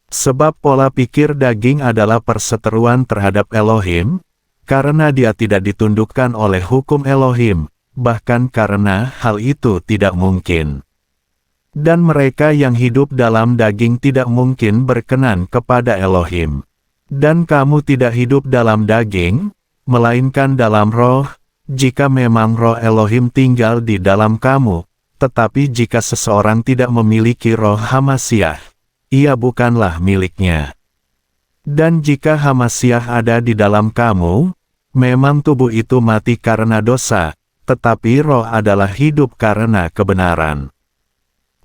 Speaker 1: Sebab pola pikir daging adalah perseteruan terhadap Elohim, karena dia tidak ditundukkan oleh hukum Elohim, bahkan karena hal itu tidak mungkin. Dan mereka yang hidup dalam daging tidak mungkin berkenan kepada Elohim. Dan kamu tidak hidup dalam daging, melainkan dalam roh, jika memang roh Elohim tinggal di dalam kamu, tetapi jika seseorang tidak memiliki roh HaMasyiah, ia bukanlah miliknya. Dan jika HaMasyiah ada di dalam kamu, memang tubuh itu mati karena dosa, tetapi roh adalah hidup karena kebenaran.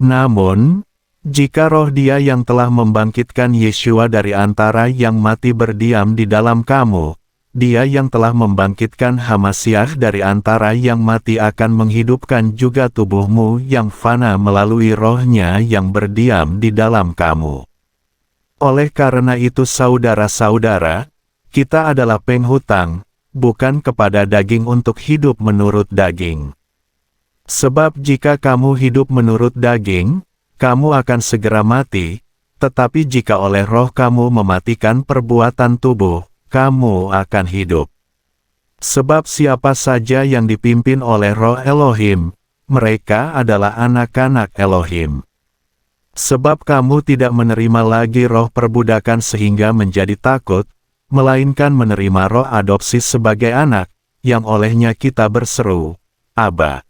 Speaker 1: Namun, jika roh dia yang telah membangkitkan Yeshua dari antara yang mati berdiam di dalam kamu, dia yang telah membangkitkan HaMasyiah dari antara yang mati akan menghidupkan juga tubuhmu yang fana melalui rohnya yang berdiam di dalam kamu. Oleh karena itu saudara-saudara, kita adalah penghutang, bukan kepada daging untuk hidup menurut daging. Sebab jika kamu hidup menurut daging, kamu akan segera mati, tetapi jika oleh roh kamu mematikan perbuatan tubuh, kamu akan hidup. Sebab siapa saja yang dipimpin oleh roh Elohim, mereka adalah anak-anak Elohim. Sebab kamu tidak menerima lagi roh perbudakan sehingga menjadi takut, melainkan menerima roh adopsi sebagai anak, yang olehnya kita berseru, Aba.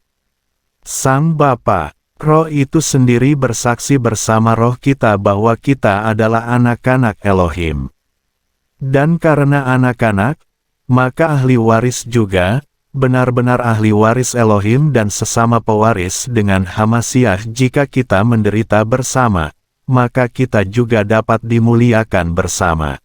Speaker 1: Sang Bapa, roh itu sendiri bersaksi bersama roh kita bahwa kita adalah anak-anak Elohim. Dan karena anak-anak, maka ahli waris juga, benar-benar ahli waris Elohim dan sesama pewaris dengan HaMasyiah. Jika kita menderita bersama, maka kita juga dapat dimuliakan bersama.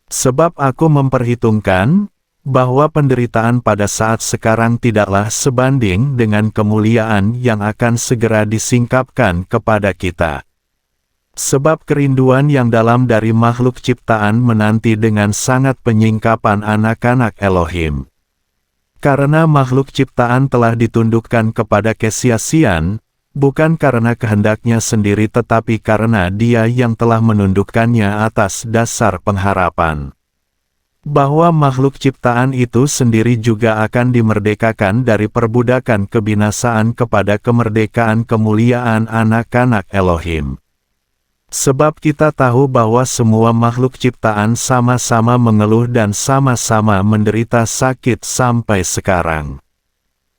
Speaker 1: Sebab aku memperhitungkan, bahwa penderitaan pada saat sekarang tidaklah sebanding dengan kemuliaan yang akan segera disingkapkan kepada kita. Sebab kerinduan yang dalam dari makhluk ciptaan menanti dengan sangat penyingkapan anak-anak Elohim. Karena makhluk ciptaan telah ditundukkan kepada kesia-siaan, bukan karena kehendaknya sendiri tetapi karena Dia yang telah menundukkannya atas dasar pengharapan. Bahwa makhluk ciptaan itu sendiri juga akan dimerdekakan dari perbudakan kebinasaan kepada kemerdekaan kemuliaan anak-anak Elohim. Sebab kita tahu bahwa semua makhluk ciptaan sama-sama mengeluh dan sama-sama menderita sakit sampai sekarang.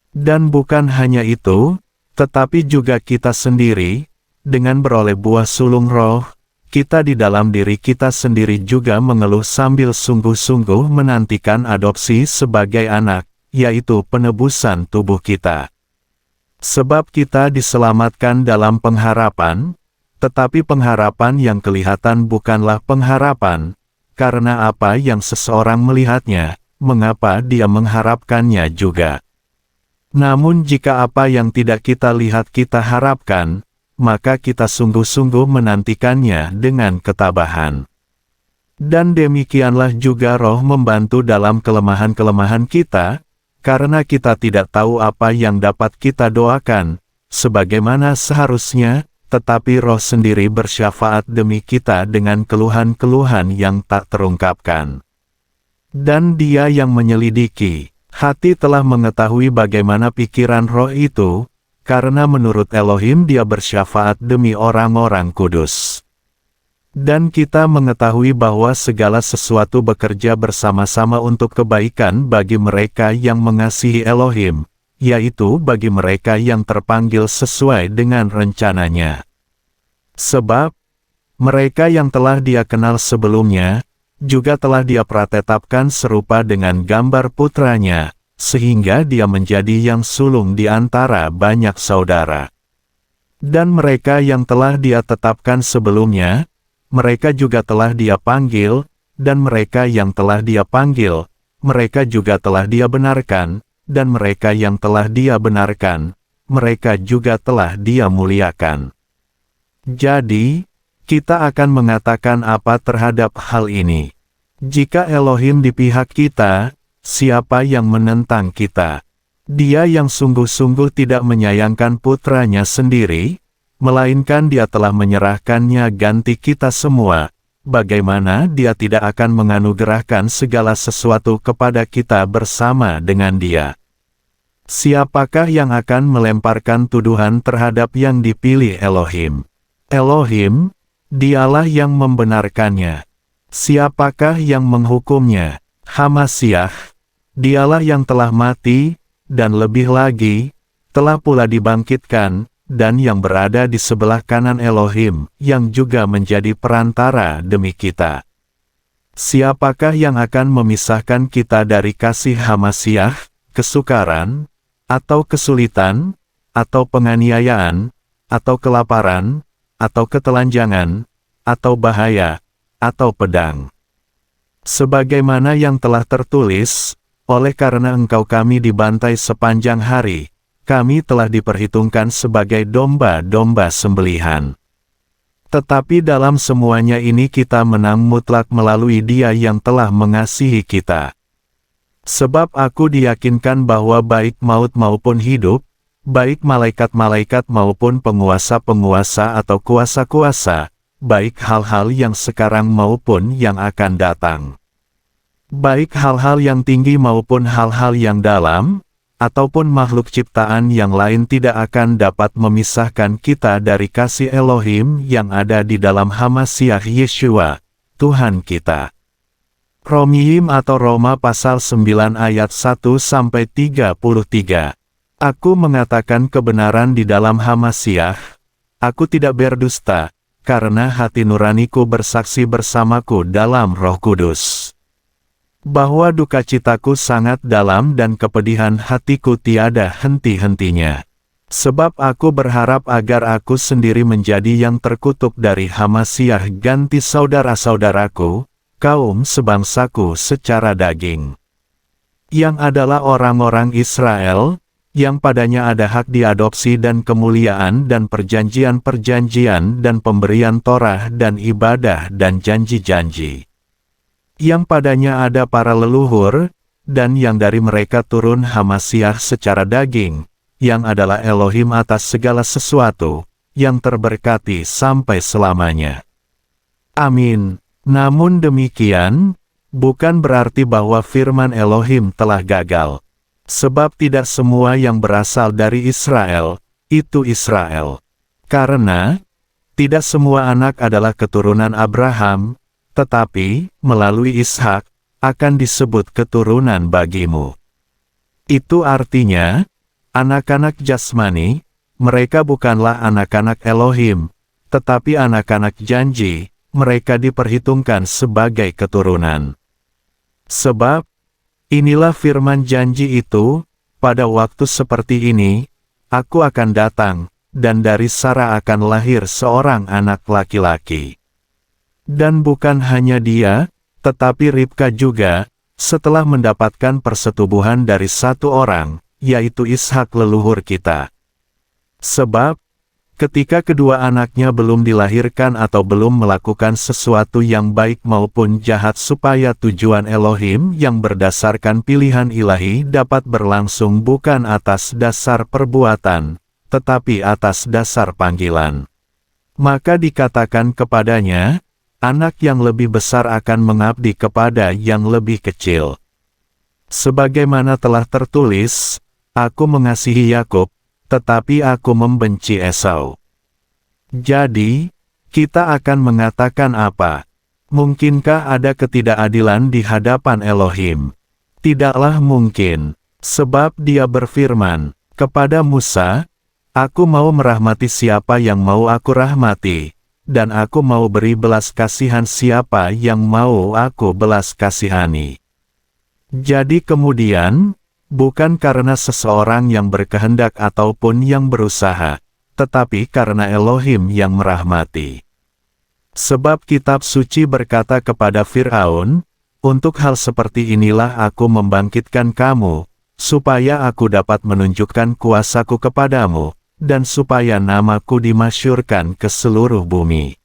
Speaker 1: Dan bukan hanya itu, tetapi juga kita sendiri, dengan beroleh buah sulung roh, kita di dalam diri kita sendiri juga mengeluh sambil sungguh-sungguh menantikan adopsi sebagai anak, yaitu penebusan tubuh kita. Sebab kita diselamatkan dalam pengharapan, tetapi pengharapan yang kelihatan bukanlah pengharapan, karena apa yang seseorang melihatnya, mengapa dia mengharapkannya juga. Namun jika apa yang tidak kita lihat kita harapkan, maka kita sungguh-sungguh menantikannya dengan ketabahan. Dan demikianlah juga Roh membantu dalam kelemahan-kelemahan kita, karena kita tidak tahu apa yang dapat kita doakan, sebagaimana seharusnya, tetapi Roh sendiri bersyafaat demi kita dengan keluhan-keluhan yang tak terungkapkan. Dan Dia yang menyelidiki hati telah mengetahui bagaimana pikiran Roh itu, karena menurut Elohim Dia bersyafaat demi orang-orang kudus. Dan kita mengetahui bahwa segala sesuatu bekerja bersama-sama untuk kebaikan bagi mereka yang mengasihi Elohim, yaitu bagi mereka yang terpanggil sesuai dengan rencananya. Sebab, mereka yang telah Dia kenal sebelumnya, juga telah Dia pratetapkan serupa dengan gambar putranya, sehingga Dia menjadi yang sulung di antara banyak saudara. Dan mereka yang telah Dia tetapkan sebelumnya, mereka juga telah Dia panggil, dan mereka yang telah Dia panggil, mereka juga telah Dia benarkan, dan mereka yang telah Dia benarkan, mereka juga telah Dia muliakan. Jadi, kita akan mengatakan apa terhadap hal ini? Jika Elohim di pihak kita, siapa yang menentang kita? Dia yang sungguh-sungguh tidak menyayangkan putranya sendiri, melainkan Dia telah menyerahkannya ganti kita semua. Bagaimana Dia tidak akan menganugerahkan segala sesuatu kepada kita bersama dengan Dia? Siapakah yang akan melemparkan tuduhan terhadap yang dipilih Elohim? Elohim, Dialah yang membenarkannya. Siapakah yang menghukumnya? Hamasiah, Dialah yang telah mati, dan lebih lagi, telah pula dibangkitkan, dan yang berada di sebelah kanan Elohim, yang juga menjadi perantara demi kita. Siapakah yang akan memisahkan kita dari kasih Hamasiah, kesukaran, atau kesulitan, atau penganiayaan, atau kelaparan, atau ketelanjangan, atau bahaya, atau pedang? Sebagaimana yang telah tertulis, oleh karena engkau kami dibantai sepanjang hari, kami telah diperhitungkan sebagai domba-domba sembelihan. Tetapi dalam semuanya ini kita menang mutlak melalui Dia yang telah mengasihi kita. Sebab aku diyakinkan bahwa baik maut maupun hidup, baik malaikat-malaikat maupun penguasa-penguasa atau kuasa-kuasa, baik hal-hal yang sekarang maupun yang akan datang, baik hal-hal yang tinggi maupun hal-hal yang dalam, ataupun makhluk ciptaan yang lain tidak akan dapat memisahkan kita dari kasih Elohim yang ada di dalam Hamasiah Yeshua, Tuhan kita. Romiim atau Roma pasal 9 ayat 1-33. Aku mengatakan kebenaran di dalam Hamasiah, aku tidak berdusta, karena hati nuraniku bersaksi bersamaku dalam Roh Kudus, bahwa duka citaku sangat dalam dan kepedihan hatiku tiada henti-hentinya. Sebab aku berharap agar aku sendiri menjadi yang terkutuk dari Hamasiah ganti saudara-saudaraku, kaum sebangsaku secara daging, yang adalah orang-orang Israel, yang padanya ada hak diadopsi dan kemuliaan dan perjanjian-perjanjian dan pemberian Torah dan ibadah dan janji-janji. Yang padanya ada para leluhur, dan yang dari mereka turun Hamasiah secara daging, yang adalah Elohim atas segala sesuatu, yang terberkati sampai selamanya. Amin. Namun demikian, bukan berarti bahwa firman Elohim telah gagal. Sebab tidak semua yang berasal dari Israel, itu Israel. Karena, tidak semua anak adalah keturunan Abraham, tetapi, melalui Ishak, akan disebut keturunan bagimu. Itu artinya, anak-anak jasmani, mereka bukanlah anak-anak Elohim, tetapi anak-anak janji, mereka diperhitungkan sebagai keturunan. Sebab, inilah firman janji itu, pada waktu seperti ini, aku akan datang, dan dari Sarah akan lahir seorang anak laki-laki. Dan bukan hanya dia, tetapi Ribka juga, setelah mendapatkan persetubuhan dari satu orang, yaitu Ishak leluhur kita. Sebab, ketika kedua anaknya belum dilahirkan atau belum melakukan sesuatu yang baik maupun jahat supaya tujuan Elohim yang berdasarkan pilihan ilahi dapat berlangsung bukan atas dasar perbuatan, tetapi atas dasar panggilan. Maka dikatakan kepadanya, anak yang lebih besar akan mengabdi kepada yang lebih kecil. Sebagaimana telah tertulis, aku mengasihi Yakub, tetapi aku membenci Esau. Jadi, kita akan mengatakan apa? Mungkinkah ada ketidakadilan di hadapan Elohim? Tidaklah mungkin, sebab Dia berfirman kepada Musa, aku mau merahmati siapa yang mau aku rahmati, dan aku mau beri belas kasihan siapa yang mau aku belas kasihani. Jadi kemudian, bukan karena seseorang yang berkehendak ataupun yang berusaha, tetapi karena Elohim yang merahmati. Sebab kitab suci berkata kepada Fir'aun, untuk hal seperti inilah aku membangkitkan kamu, supaya aku dapat menunjukkan kuasaku kepadamu, dan supaya namaku dimasyurkan ke seluruh bumi.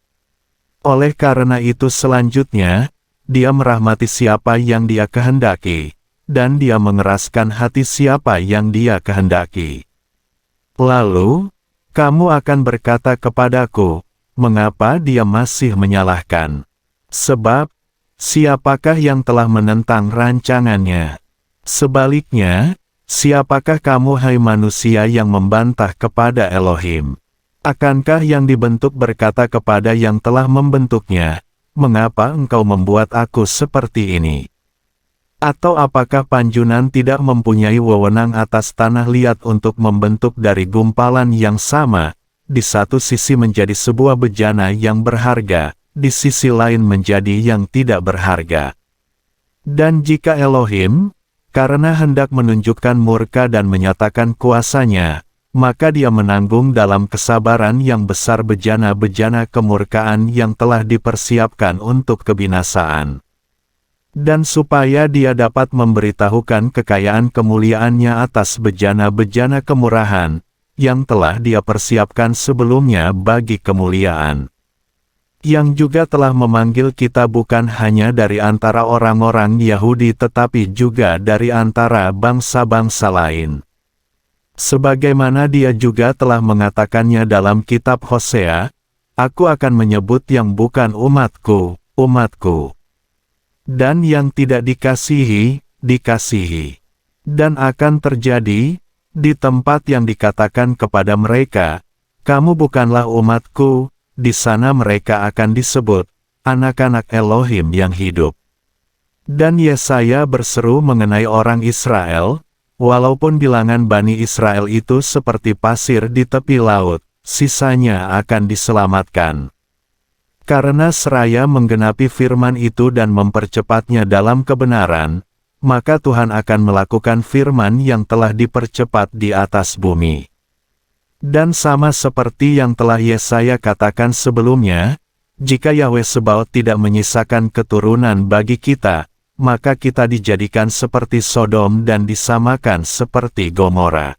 Speaker 1: Oleh karena itu selanjutnya, Dia merahmati siapa yang Dia kehendaki, dan Dia mengeraskan hati siapa yang Dia kehendaki. Lalu, kamu akan berkata kepadaku, mengapa Dia masih menyalahkan? Sebab, siapakah yang telah menentang rancangannya? Sebaliknya, siapakah kamu hai manusia yang membantah kepada Elohim? Akankah yang dibentuk berkata kepada yang telah membentuknya, mengapa engkau membuat aku seperti ini? Atau apakah panjunan tidak mempunyai wewenang atas tanah liat untuk membentuk dari gumpalan yang sama, di satu sisi menjadi sebuah bejana yang berharga, di sisi lain menjadi yang tidak berharga? Dan jika Elohim, karena hendak menunjukkan murka dan menyatakan kuasanya, maka Dia menanggung dalam kesabaran yang besar bejana-bejana kemurkaan yang telah dipersiapkan untuk kebinasaan. Dan supaya Dia dapat memberitahukan kekayaan kemuliaannya atas bejana-bejana kemurahan, yang telah Dia persiapkan sebelumnya bagi kemuliaan. Yang juga telah memanggil kita bukan hanya dari antara orang-orang Yahudi tetapi juga dari antara bangsa-bangsa lain. Sebagaimana Dia juga telah mengatakannya dalam kitab Hosea, aku akan menyebut yang bukan umatku, umatku. Dan yang tidak dikasihi, dikasihi. Dan akan terjadi, di tempat yang dikatakan kepada mereka, kamu bukanlah umatku, di sana mereka akan disebut, anak-anak Elohim yang hidup. Dan Yesaya berseru mengenai orang Israel, walaupun bilangan Bani Israel itu seperti pasir di tepi laut, sisanya akan diselamatkan. Karena seraya menggenapi firman itu dan mempercepatnya dalam kebenaran, maka Tuhan akan melakukan firman yang telah dipercepat di atas bumi. Dan sama seperti yang telah Yesaya katakan sebelumnya, jika Yahweh Sebaot tidak menyisakan keturunan bagi kita, maka kita dijadikan seperti Sodom dan disamakan seperti Gomora.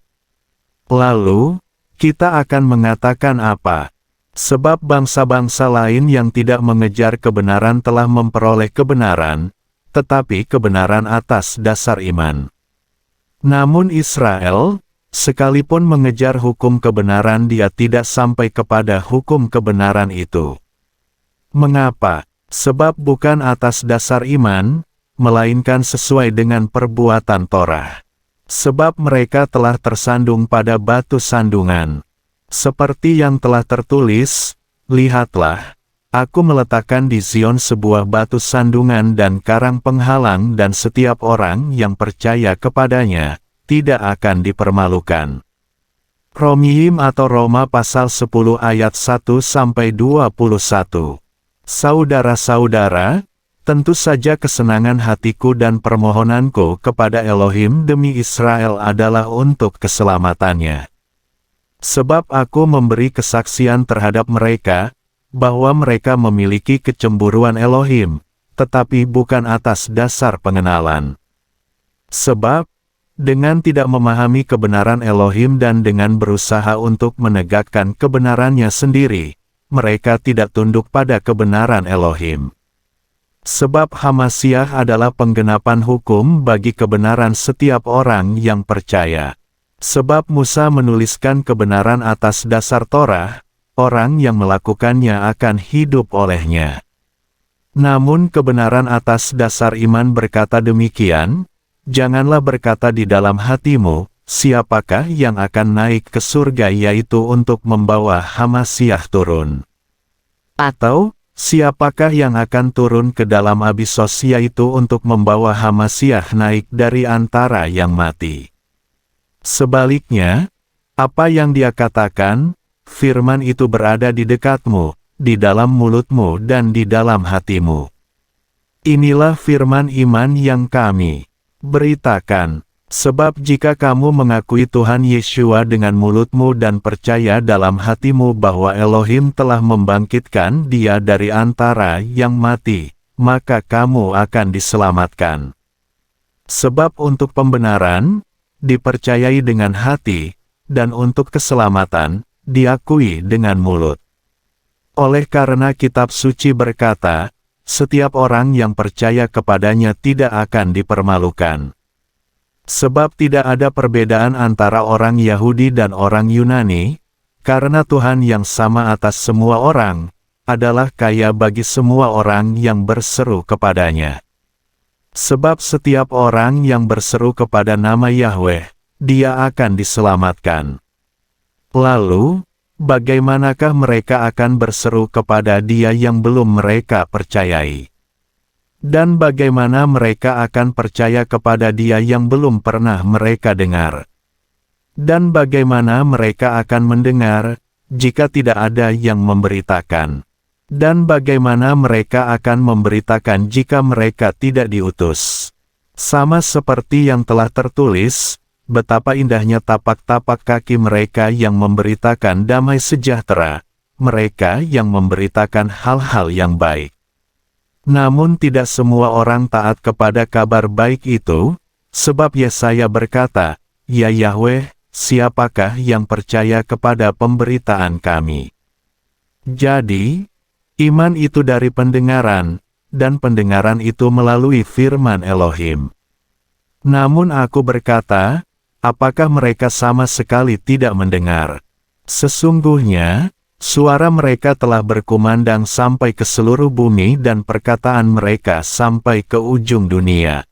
Speaker 1: Lalu, kita akan mengatakan apa? Sebab bangsa-bangsa lain yang tidak mengejar kebenaran telah memperoleh kebenaran, tetapi kebenaran atas dasar iman. Namun Israel, sekalipun mengejar hukum kebenaran, dia tidak sampai kepada hukum kebenaran itu. Mengapa? Sebab bukan atas dasar iman, melainkan sesuai dengan perbuatan Torah. Sebab mereka telah tersandung pada batu sandungan. Seperti yang telah tertulis, lihatlah, aku meletakkan di Zion sebuah batu sandungan dan karang penghalang, dan setiap orang yang percaya kepadanya tidak akan dipermalukan. Romiyim atau Roma pasal 10 ayat 1-21. Saudara-saudara, tentu saja kesenangan hatiku dan permohonanku kepada Elohim demi Israel adalah untuk keselamatannya. Sebab aku memberi kesaksian terhadap mereka, bahwa mereka memiliki kecemburuan Elohim, tetapi bukan atas dasar pengenalan. Sebab, dengan tidak memahami kebenaran Elohim dan dengan berusaha untuk menegakkan kebenarannya sendiri, mereka tidak tunduk pada kebenaran Elohim. Sebab Hamasyah adalah penggenapan hukum bagi kebenaran setiap orang yang percaya. Sebab Musa menuliskan kebenaran atas dasar Torah, orang yang melakukannya akan hidup olehnya. Namun kebenaran atas dasar iman berkata demikian, janganlah berkata di dalam hatimu, siapakah yang akan naik ke surga, yaitu untuk membawa Hamasyah turun. Atau, siapakah yang akan turun ke dalam Abisos, yaitu untuk membawa Hamasyah naik dari antara yang mati. Sebaliknya, apa yang dia katakan, firman itu berada di dekatmu, di dalam mulutmu dan di dalam hatimu. Inilah firman iman yang kami beritakan. Sebab jika kamu mengakui Tuhan Yeshua dengan mulutmu dan percaya dalam hatimu bahwa Elohim telah membangkitkan Dia dari antara yang mati, maka kamu akan diselamatkan. Sebab untuk pembenaran, dipercayai dengan hati, dan untuk keselamatan, diakui dengan mulut. Oleh karena kitab suci berkata, setiap orang yang percaya kepadanya tidak akan dipermalukan. Sebab tidak ada perbedaan antara orang Yahudi dan orang Yunani, karena Tuhan yang sama atas semua orang, adalah kaya bagi semua orang yang berseru kepadanya. Sebab setiap orang yang berseru kepada nama Yahweh, dia akan diselamatkan. Lalu, bagaimanakah mereka akan berseru kepada Dia yang belum mereka percayai? Dan bagaimana mereka akan percaya kepada Dia yang belum pernah mereka dengar? Dan bagaimana mereka akan mendengar, jika tidak ada yang memberitakan? Dan bagaimana mereka akan memberitakan jika mereka tidak diutus? Sama seperti yang telah tertulis, betapa indahnya tapak-tapak kaki mereka yang memberitakan damai sejahtera, mereka yang memberitakan hal-hal yang baik. Namun tidak semua orang taat kepada kabar baik itu, sebab Yesaya berkata, "Ya Yahweh, siapakah yang percaya kepada pemberitaan kami?" Jadi, iman itu dari pendengaran, dan pendengaran itu melalui firman Elohim. Namun aku berkata, apakah mereka sama sekali tidak mendengar? Sesungguhnya, suara mereka telah berkumandang sampai ke seluruh bumi dan perkataan mereka sampai ke ujung dunia.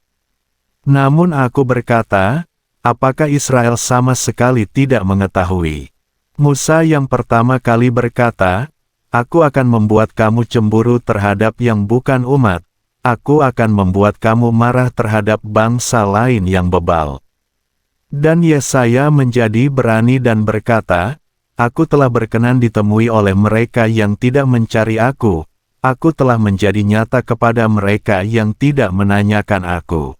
Speaker 1: Namun aku berkata, apakah Israel sama sekali tidak mengetahui? Musa yang pertama kali berkata, aku akan membuat kamu cemburu terhadap yang bukan umat, aku akan membuat kamu marah terhadap bangsa lain yang bebal. Dan Yesaya menjadi berani dan berkata, aku telah berkenan ditemui oleh mereka yang tidak mencari aku telah menjadi nyata kepada mereka yang tidak menanyakan aku.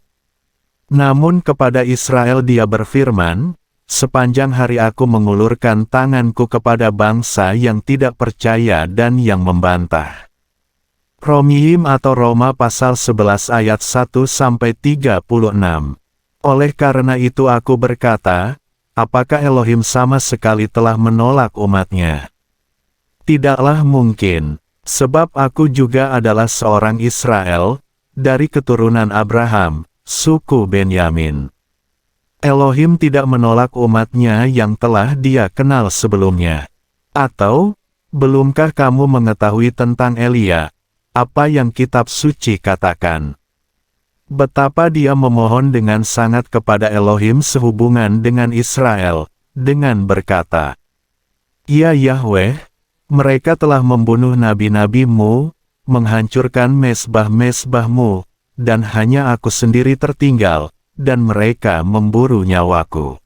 Speaker 1: Namun kepada Israel Dia berfirman, sepanjang hari aku mengulurkan tanganku kepada bangsa yang tidak percaya dan yang membantah. Romiyim atau Roma pasal 11 ayat 1-36. Oleh karena itu aku berkata, apakah Elohim sama sekali telah menolak umatnya? Tidaklah mungkin, sebab aku juga adalah seorang Israel, dari keturunan Abraham, suku Benyamin. Elohim tidak menolak umatnya yang telah Dia kenal sebelumnya. Atau, belumkah kamu mengetahui tentang Elia, apa yang kitab suci katakan? Betapa dia memohon dengan sangat kepada Elohim sehubungan dengan Israel, dengan berkata, "Ya Yahweh, mereka telah membunuh nabi-nabimu, menghancurkan mezbah-mezbahmu, dan hanya aku sendiri tertinggal, dan mereka memburu nyawaku."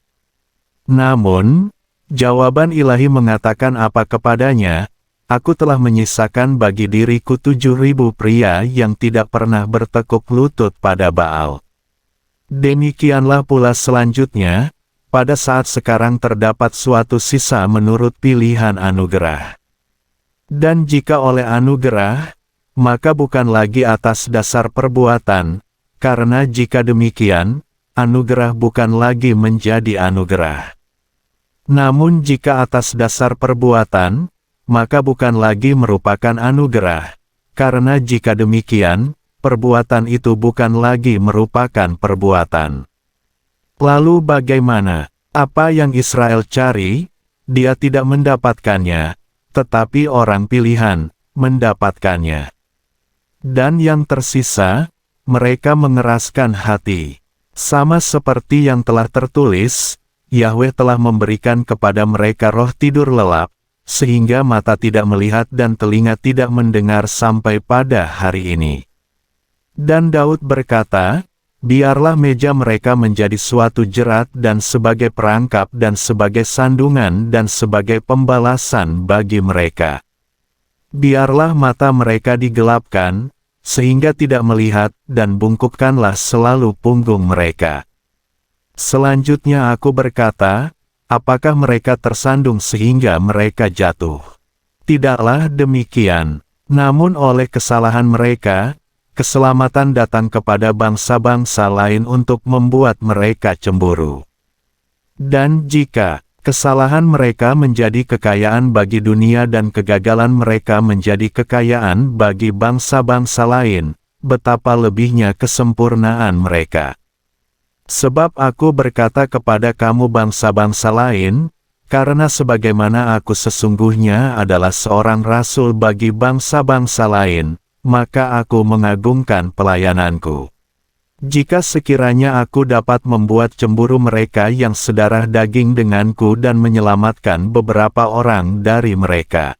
Speaker 1: Namun, jawaban ilahi mengatakan apa kepadanya? Aku telah menyisakan bagi diriku 7.000 pria yang tidak pernah bertekuk lutut pada Baal. Demikianlah pula selanjutnya, pada saat sekarang terdapat suatu sisa menurut pilihan anugerah. Dan jika oleh anugerah, maka bukan lagi atas dasar perbuatan, karena jika demikian, anugerah bukan lagi menjadi anugerah. Namun jika atas dasar perbuatan, maka bukan lagi merupakan anugerah, karena jika demikian, perbuatan itu bukan lagi merupakan perbuatan. Lalu bagaimana? Apa yang Israel cari, dia tidak mendapatkannya, tetapi orang pilihan mendapatkannya. Dan yang tersisa, mereka mengeraskan hati. Sama seperti yang telah tertulis, Yahweh telah memberikan kepada mereka roh tidur lelap, sehingga mata tidak melihat dan telinga tidak mendengar sampai pada hari ini. Dan Daud berkata, biarlah meja mereka menjadi suatu jerat dan sebagai perangkap dan sebagai sandungan dan sebagai pembalasan bagi mereka. Biarlah mata mereka digelapkan, sehingga tidak melihat, dan bungkukkanlah selalu punggung mereka. Selanjutnya aku berkata, apakah mereka tersandung sehingga mereka jatuh? Tidaklah demikian. Namun oleh kesalahan mereka, keselamatan datang kepada bangsa-bangsa lain untuk membuat mereka cemburu. Dan jika kesalahan mereka menjadi kekayaan bagi dunia dan kegagalan mereka menjadi kekayaan bagi bangsa-bangsa lain, betapa lebihnya kesempurnaan mereka. Sebab aku berkata kepada kamu bangsa-bangsa lain, karena sebagaimana aku sesungguhnya adalah seorang rasul bagi bangsa-bangsa lain, maka aku mengagungkan pelayananku. Jika sekiranya aku dapat membuat cemburu mereka yang sedarah daging denganku dan menyelamatkan beberapa orang dari mereka.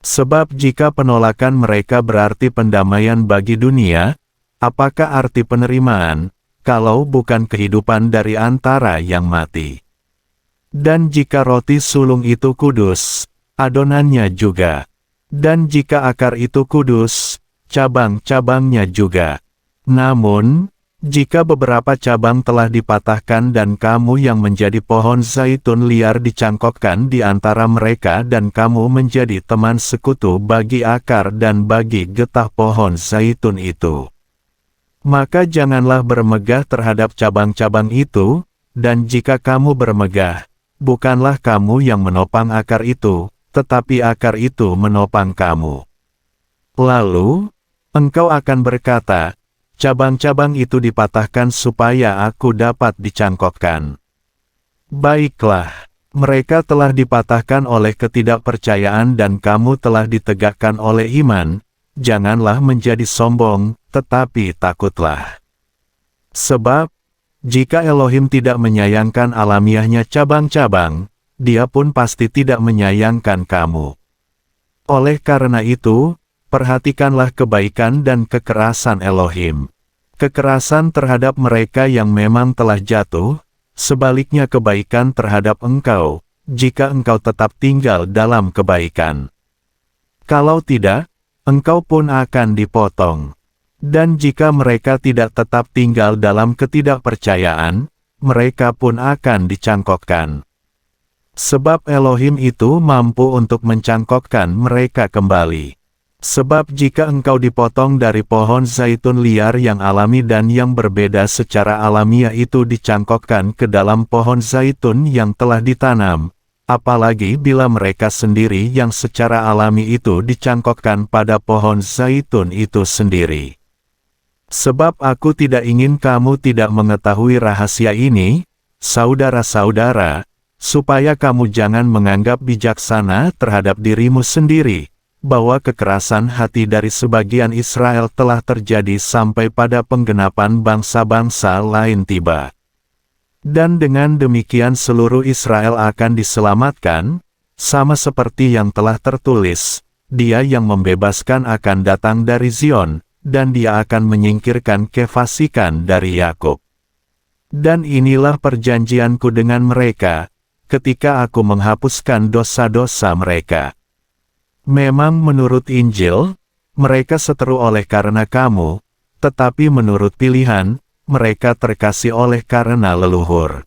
Speaker 1: Sebab jika penolakan mereka berarti pendamaian bagi dunia, apakah arti penerimaan, kalau bukan kehidupan dari antara yang mati? Dan jika roti sulung itu kudus, adonannya juga. Dan jika akar itu kudus, cabang-cabangnya juga. Namun, jika beberapa cabang telah dipatahkan dan kamu yang menjadi pohon zaitun liar dicangkokkan di antara mereka dan kamu menjadi teman sekutu bagi akar dan bagi getah pohon zaitun itu, maka janganlah bermegah terhadap cabang-cabang itu, dan jika kamu bermegah, bukanlah kamu yang menopang akar itu, tetapi akar itu menopang kamu. Lalu, engkau akan berkata, cabang-cabang itu dipatahkan supaya aku dapat dicangkokkan. Baiklah, mereka telah dipatahkan oleh ketidakpercayaan dan kamu telah ditegakkan oleh iman. Janganlah menjadi sombong, tetapi takutlah. Sebab, jika Elohim tidak menyayangkan alamiahnya cabang-cabang, Dia pun pasti tidak menyayangkan kamu. Oleh karena itu, perhatikanlah kebaikan dan kekerasan Elohim. Kekerasan terhadap mereka yang memang telah jatuh, sebaliknya kebaikan terhadap engkau, jika engkau tetap tinggal dalam kebaikan. Kalau tidak, engkau pun akan dipotong. Dan jika mereka tidak tetap tinggal dalam ketidakpercayaan, mereka pun akan dicangkokkan. Sebab Elohim itu mampu untuk mencangkokkan mereka kembali. Sebab jika engkau dipotong dari pohon zaitun liar yang alami dan yang berbeda secara alamiah itu dicangkokkan ke dalam pohon zaitun yang telah ditanam, apalagi bila mereka sendiri yang secara alami itu dicangkokkan pada pohon zaitun itu sendiri. Sebab aku tidak ingin kamu tidak mengetahui rahasia ini, saudara-saudara, supaya kamu jangan menganggap bijaksana terhadap dirimu sendiri, bahwa kekerasan hati dari sebagian Israel telah terjadi sampai pada penggenapan bangsa-bangsa lain tiba. Dan dengan demikian seluruh Israel akan diselamatkan, sama seperti yang telah tertulis, Dia yang membebaskan akan datang dari Zion, dan Dia akan menyingkirkan kefasikan dari Yakub. Dan inilah perjanjianku dengan mereka, ketika aku menghapuskan dosa-dosa mereka. Memang menurut Injil, mereka seteru oleh karena kamu, tetapi menurut pilihan, mereka terkasih oleh karena leluhur.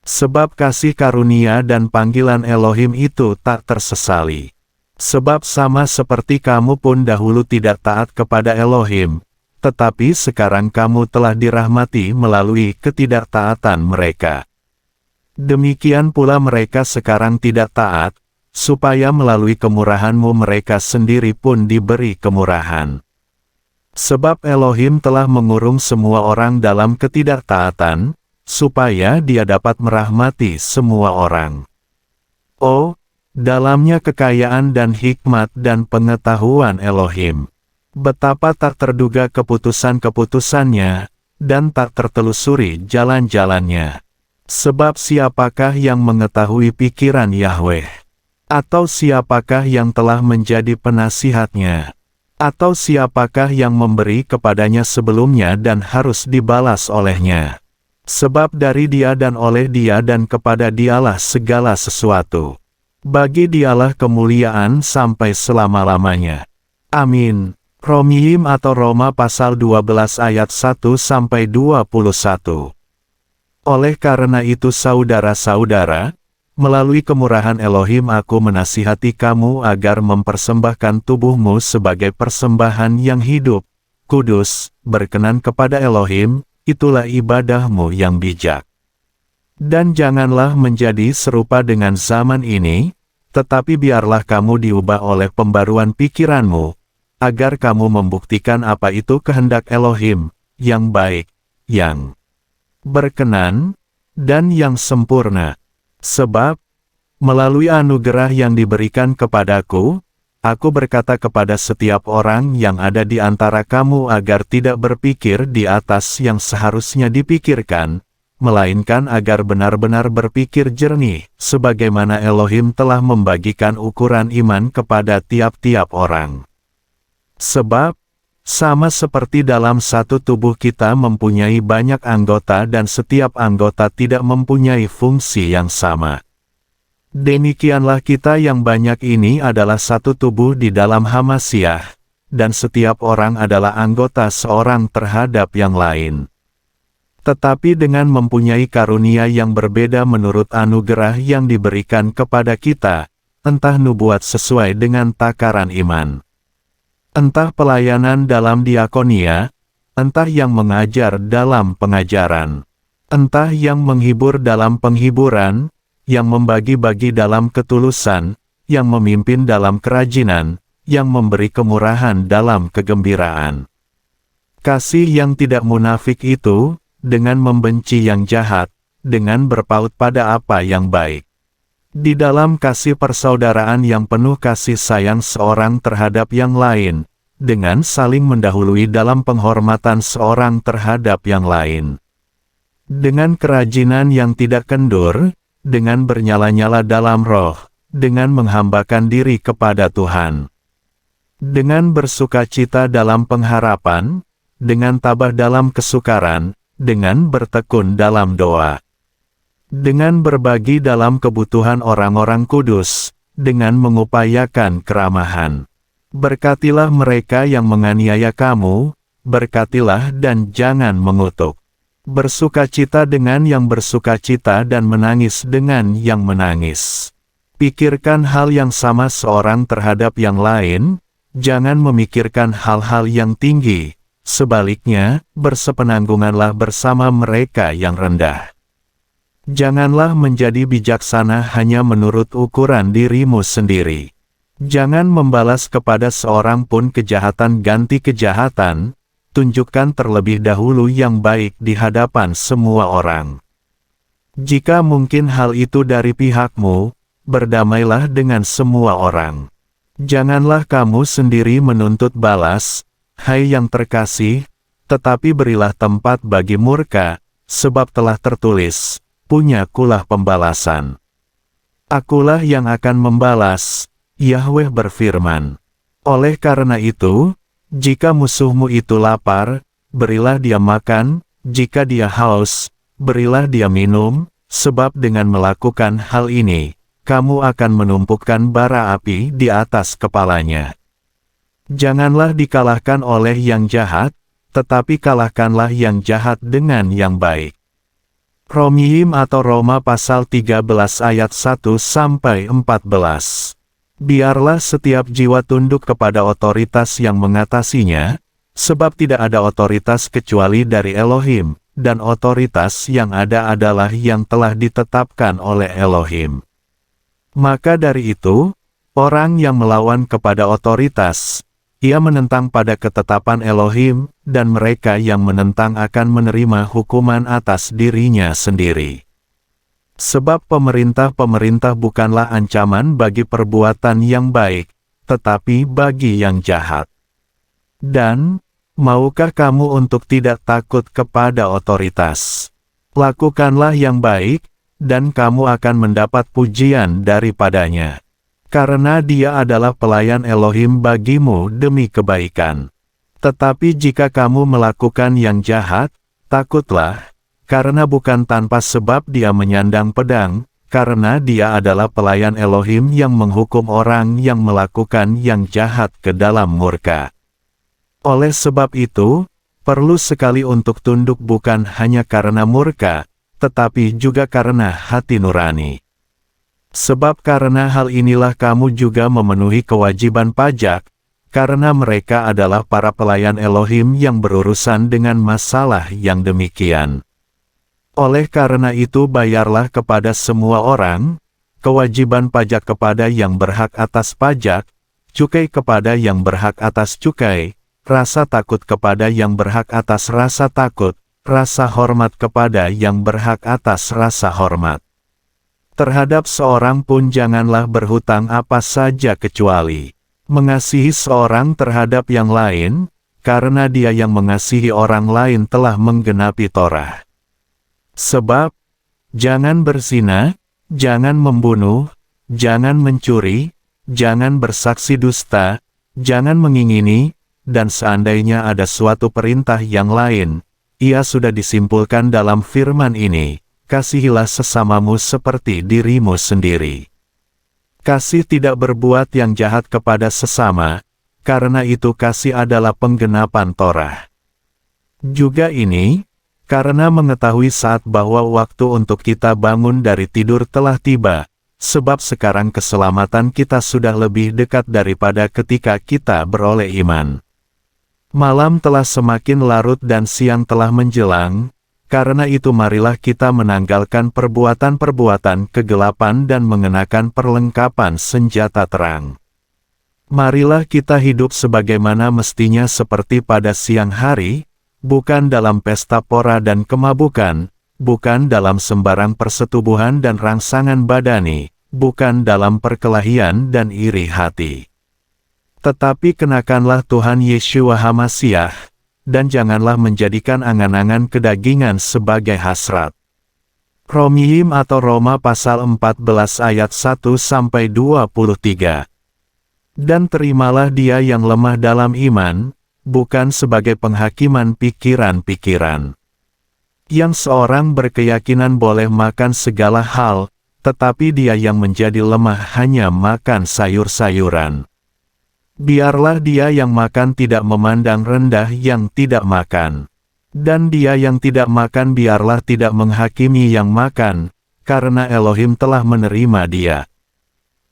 Speaker 1: Sebab kasih karunia dan panggilan Elohim itu tak tersesali. Sebab sama seperti kamu pun dahulu tidak taat kepada Elohim, tetapi sekarang kamu telah dirahmati melalui ketidaktaatan mereka. Demikian pula mereka sekarang tidak taat, supaya melalui kemurahan-Mu mereka sendiri pun diberi kemurahan. Sebab Elohim telah mengurung semua orang dalam ketidaktaatan, supaya Dia dapat merahmati semua orang. Oh, dalamnya kekayaan dan hikmat dan pengetahuan Elohim. Betapa tak terduga keputusan-keputusannya, dan tak tertelusuri jalan-jalannya. Sebab siapakah yang mengetahui pikiran Yahweh? Atau siapakah yang telah menjadi penasihatnya? Atau siapakah yang memberi kepadanya sebelumnya dan harus dibalas olehnya? Sebab dari Dia dan oleh Dia dan kepada Dialah segala sesuatu. Bagi Dialah kemuliaan sampai selama-lamanya. Amin. Romiim atau Roma pasal 12 ayat 1-21. Oleh karena itu saudara-saudara, melalui kemurahan Elohim aku menasihati kamu agar mempersembahkan tubuhmu sebagai persembahan yang hidup, kudus, berkenan kepada Elohim, itulah ibadahmu yang bijak. Dan janganlah menjadi serupa dengan zaman ini, tetapi biarlah kamu diubah oleh pembaruan pikiranmu, agar kamu membuktikan apa itu kehendak Elohim, yang baik, yang berkenan, dan yang sempurna. Sebab, melalui anugerah yang diberikan kepadaku, aku berkata kepada setiap orang yang ada di antara kamu agar tidak berpikir di atas yang seharusnya dipikirkan, melainkan agar benar-benar berpikir jernih, sebagaimana Elohim telah membagikan ukuran iman kepada tiap-tiap orang. Sebab, sama seperti dalam satu tubuh kita mempunyai banyak anggota dan setiap anggota tidak mempunyai fungsi yang sama. Demikianlah kita yang banyak ini adalah satu tubuh di dalam Hamasiah, dan setiap orang adalah anggota seorang terhadap yang lain. Tetapi dengan mempunyai karunia yang berbeda menurut anugerah yang diberikan kepada kita, entah nubuat sesuai dengan takaran iman, entah pelayanan dalam diakonia, entah yang mengajar dalam pengajaran, entah yang menghibur dalam penghiburan, yang membagi-bagi dalam ketulusan, yang memimpin dalam kerajinan, yang memberi kemurahan dalam kegembiraan. Kasih yang tidak munafik itu, dengan membenci yang jahat, dengan berpaut pada apa yang baik. Di dalam kasih persaudaraan yang penuh kasih sayang seorang terhadap yang lain, dengan saling mendahului dalam penghormatan seorang terhadap yang lain. Dengan kerajinan yang tidak kendur, dengan bernyala-nyala dalam roh, dengan menghambakan diri kepada Tuhan. Dengan bersukacita dalam pengharapan, dengan tabah dalam kesukaran, dengan bertekun dalam doa. Dengan berbagi dalam kebutuhan orang-orang kudus, dengan mengupayakan keramahan. Berkatilah mereka yang menganiaya kamu, berkatilah dan jangan mengutuk. Bersukacita dengan yang bersukacita dan menangis dengan yang menangis. Pikirkan hal yang sama seorang terhadap yang lain, jangan memikirkan hal-hal yang tinggi, sebaliknya, bersepenanggunganlah bersama mereka yang rendah. Janganlah menjadi bijaksana hanya menurut ukuran dirimu sendiri. Jangan membalas kepada seorang pun kejahatan ganti kejahatan, tunjukkan terlebih dahulu yang baik di hadapan semua orang. Jika mungkin hal itu dari pihakmu, berdamailah dengan semua orang. Janganlah kamu sendiri menuntut balas, hai yang terkasih, tetapi berilah tempat bagi murka, sebab telah tertulis, punyakulah pembalasan. Akulah yang akan membalas, Yahweh berfirman. Oleh karena itu, jika musuhmu itu lapar, berilah dia makan, jika dia haus, berilah dia minum, sebab dengan melakukan hal ini, kamu akan menumpukan bara api di atas kepalanya. Janganlah dikalahkan oleh yang jahat, tetapi kalahkanlah yang jahat dengan yang baik. Romiyim atau Roma pasal 13 ayat 1-14. Biarlah setiap jiwa tunduk kepada otoritas yang mengatasinya, sebab tidak ada otoritas kecuali dari Elohim, dan otoritas yang ada adalah yang telah ditetapkan oleh Elohim. Maka dari itu, orang yang melawan kepada otoritas, ia menentang pada ketetapan Elohim, dan mereka yang menentang akan menerima hukuman atas dirinya sendiri. Sebab pemerintah-pemerintah bukanlah ancaman bagi perbuatan yang baik, tetapi bagi yang jahat. Dan, maukah kamu untuk tidak takut kepada otoritas? Lakukanlah yang baik, dan kamu akan mendapat pujian daripadanya. Karena dia adalah pelayan Elohim bagimu demi kebaikan. Tetapi jika kamu melakukan yang jahat, takutlah, karena bukan tanpa sebab dia menyandang pedang, karena dia adalah pelayan Elohim yang menghukum orang yang melakukan yang jahat ke dalam murka. Oleh sebab itu, perlu sekali untuk tunduk bukan hanya karena murka, tetapi juga karena hati nurani. Sebab karena hal inilah kamu juga memenuhi kewajiban pajak, karena mereka adalah para pelayan Elohim yang berurusan dengan masalah yang demikian. Oleh karena itu bayarlah kepada semua orang, kewajiban pajak kepada yang berhak atas pajak, cukai kepada yang berhak atas cukai, rasa takut kepada yang berhak atas rasa takut, rasa hormat kepada yang berhak atas rasa hormat. Terhadap seorang pun janganlah berhutang apa saja kecuali mengasihi seorang terhadap yang lain, karena dia yang mengasihi orang lain telah menggenapi Torah. Sebab, jangan berzina, jangan membunuh, jangan mencuri, jangan bersaksi dusta, jangan mengingini, dan seandainya ada suatu perintah yang lain, ia sudah disimpulkan dalam firman ini. Kasihilah sesamamu seperti dirimu sendiri. Kasih tidak berbuat yang jahat kepada sesama, karena itu kasih adalah penggenapan Torah. Juga ini, karena mengetahui saat bahwa waktu untuk kita bangun dari tidur telah tiba, sebab sekarang keselamatan kita sudah lebih dekat daripada ketika kita beroleh iman. Malam telah semakin larut dan siang telah menjelang. Karena itu marilah kita menanggalkan perbuatan-perbuatan kegelapan dan mengenakan perlengkapan senjata terang. Marilah kita hidup sebagaimana mestinya seperti pada siang hari, bukan dalam pesta pora dan kemabukan, bukan dalam sembarang persetubuhan dan rangsangan badani, bukan dalam perkelahian dan iri hati. Tetapi kenakanlah Tuhan Yeshua HaMasyiah, dan janganlah menjadikan angan-angan kedagingan sebagai hasrat. Romiyim atau Roma pasal 14 ayat 1-23. Dan terimalah dia yang lemah dalam iman, bukan sebagai penghakiman pikiran-pikiran. Yang seorang berkeyakinan boleh makan segala hal, tetapi dia yang menjadi lemah hanya makan sayur-sayuran. Biarlah dia yang makan tidak memandang rendah yang tidak makan. Dan dia yang tidak makan biarlah tidak menghakimi yang makan, karena Elohim telah menerima dia.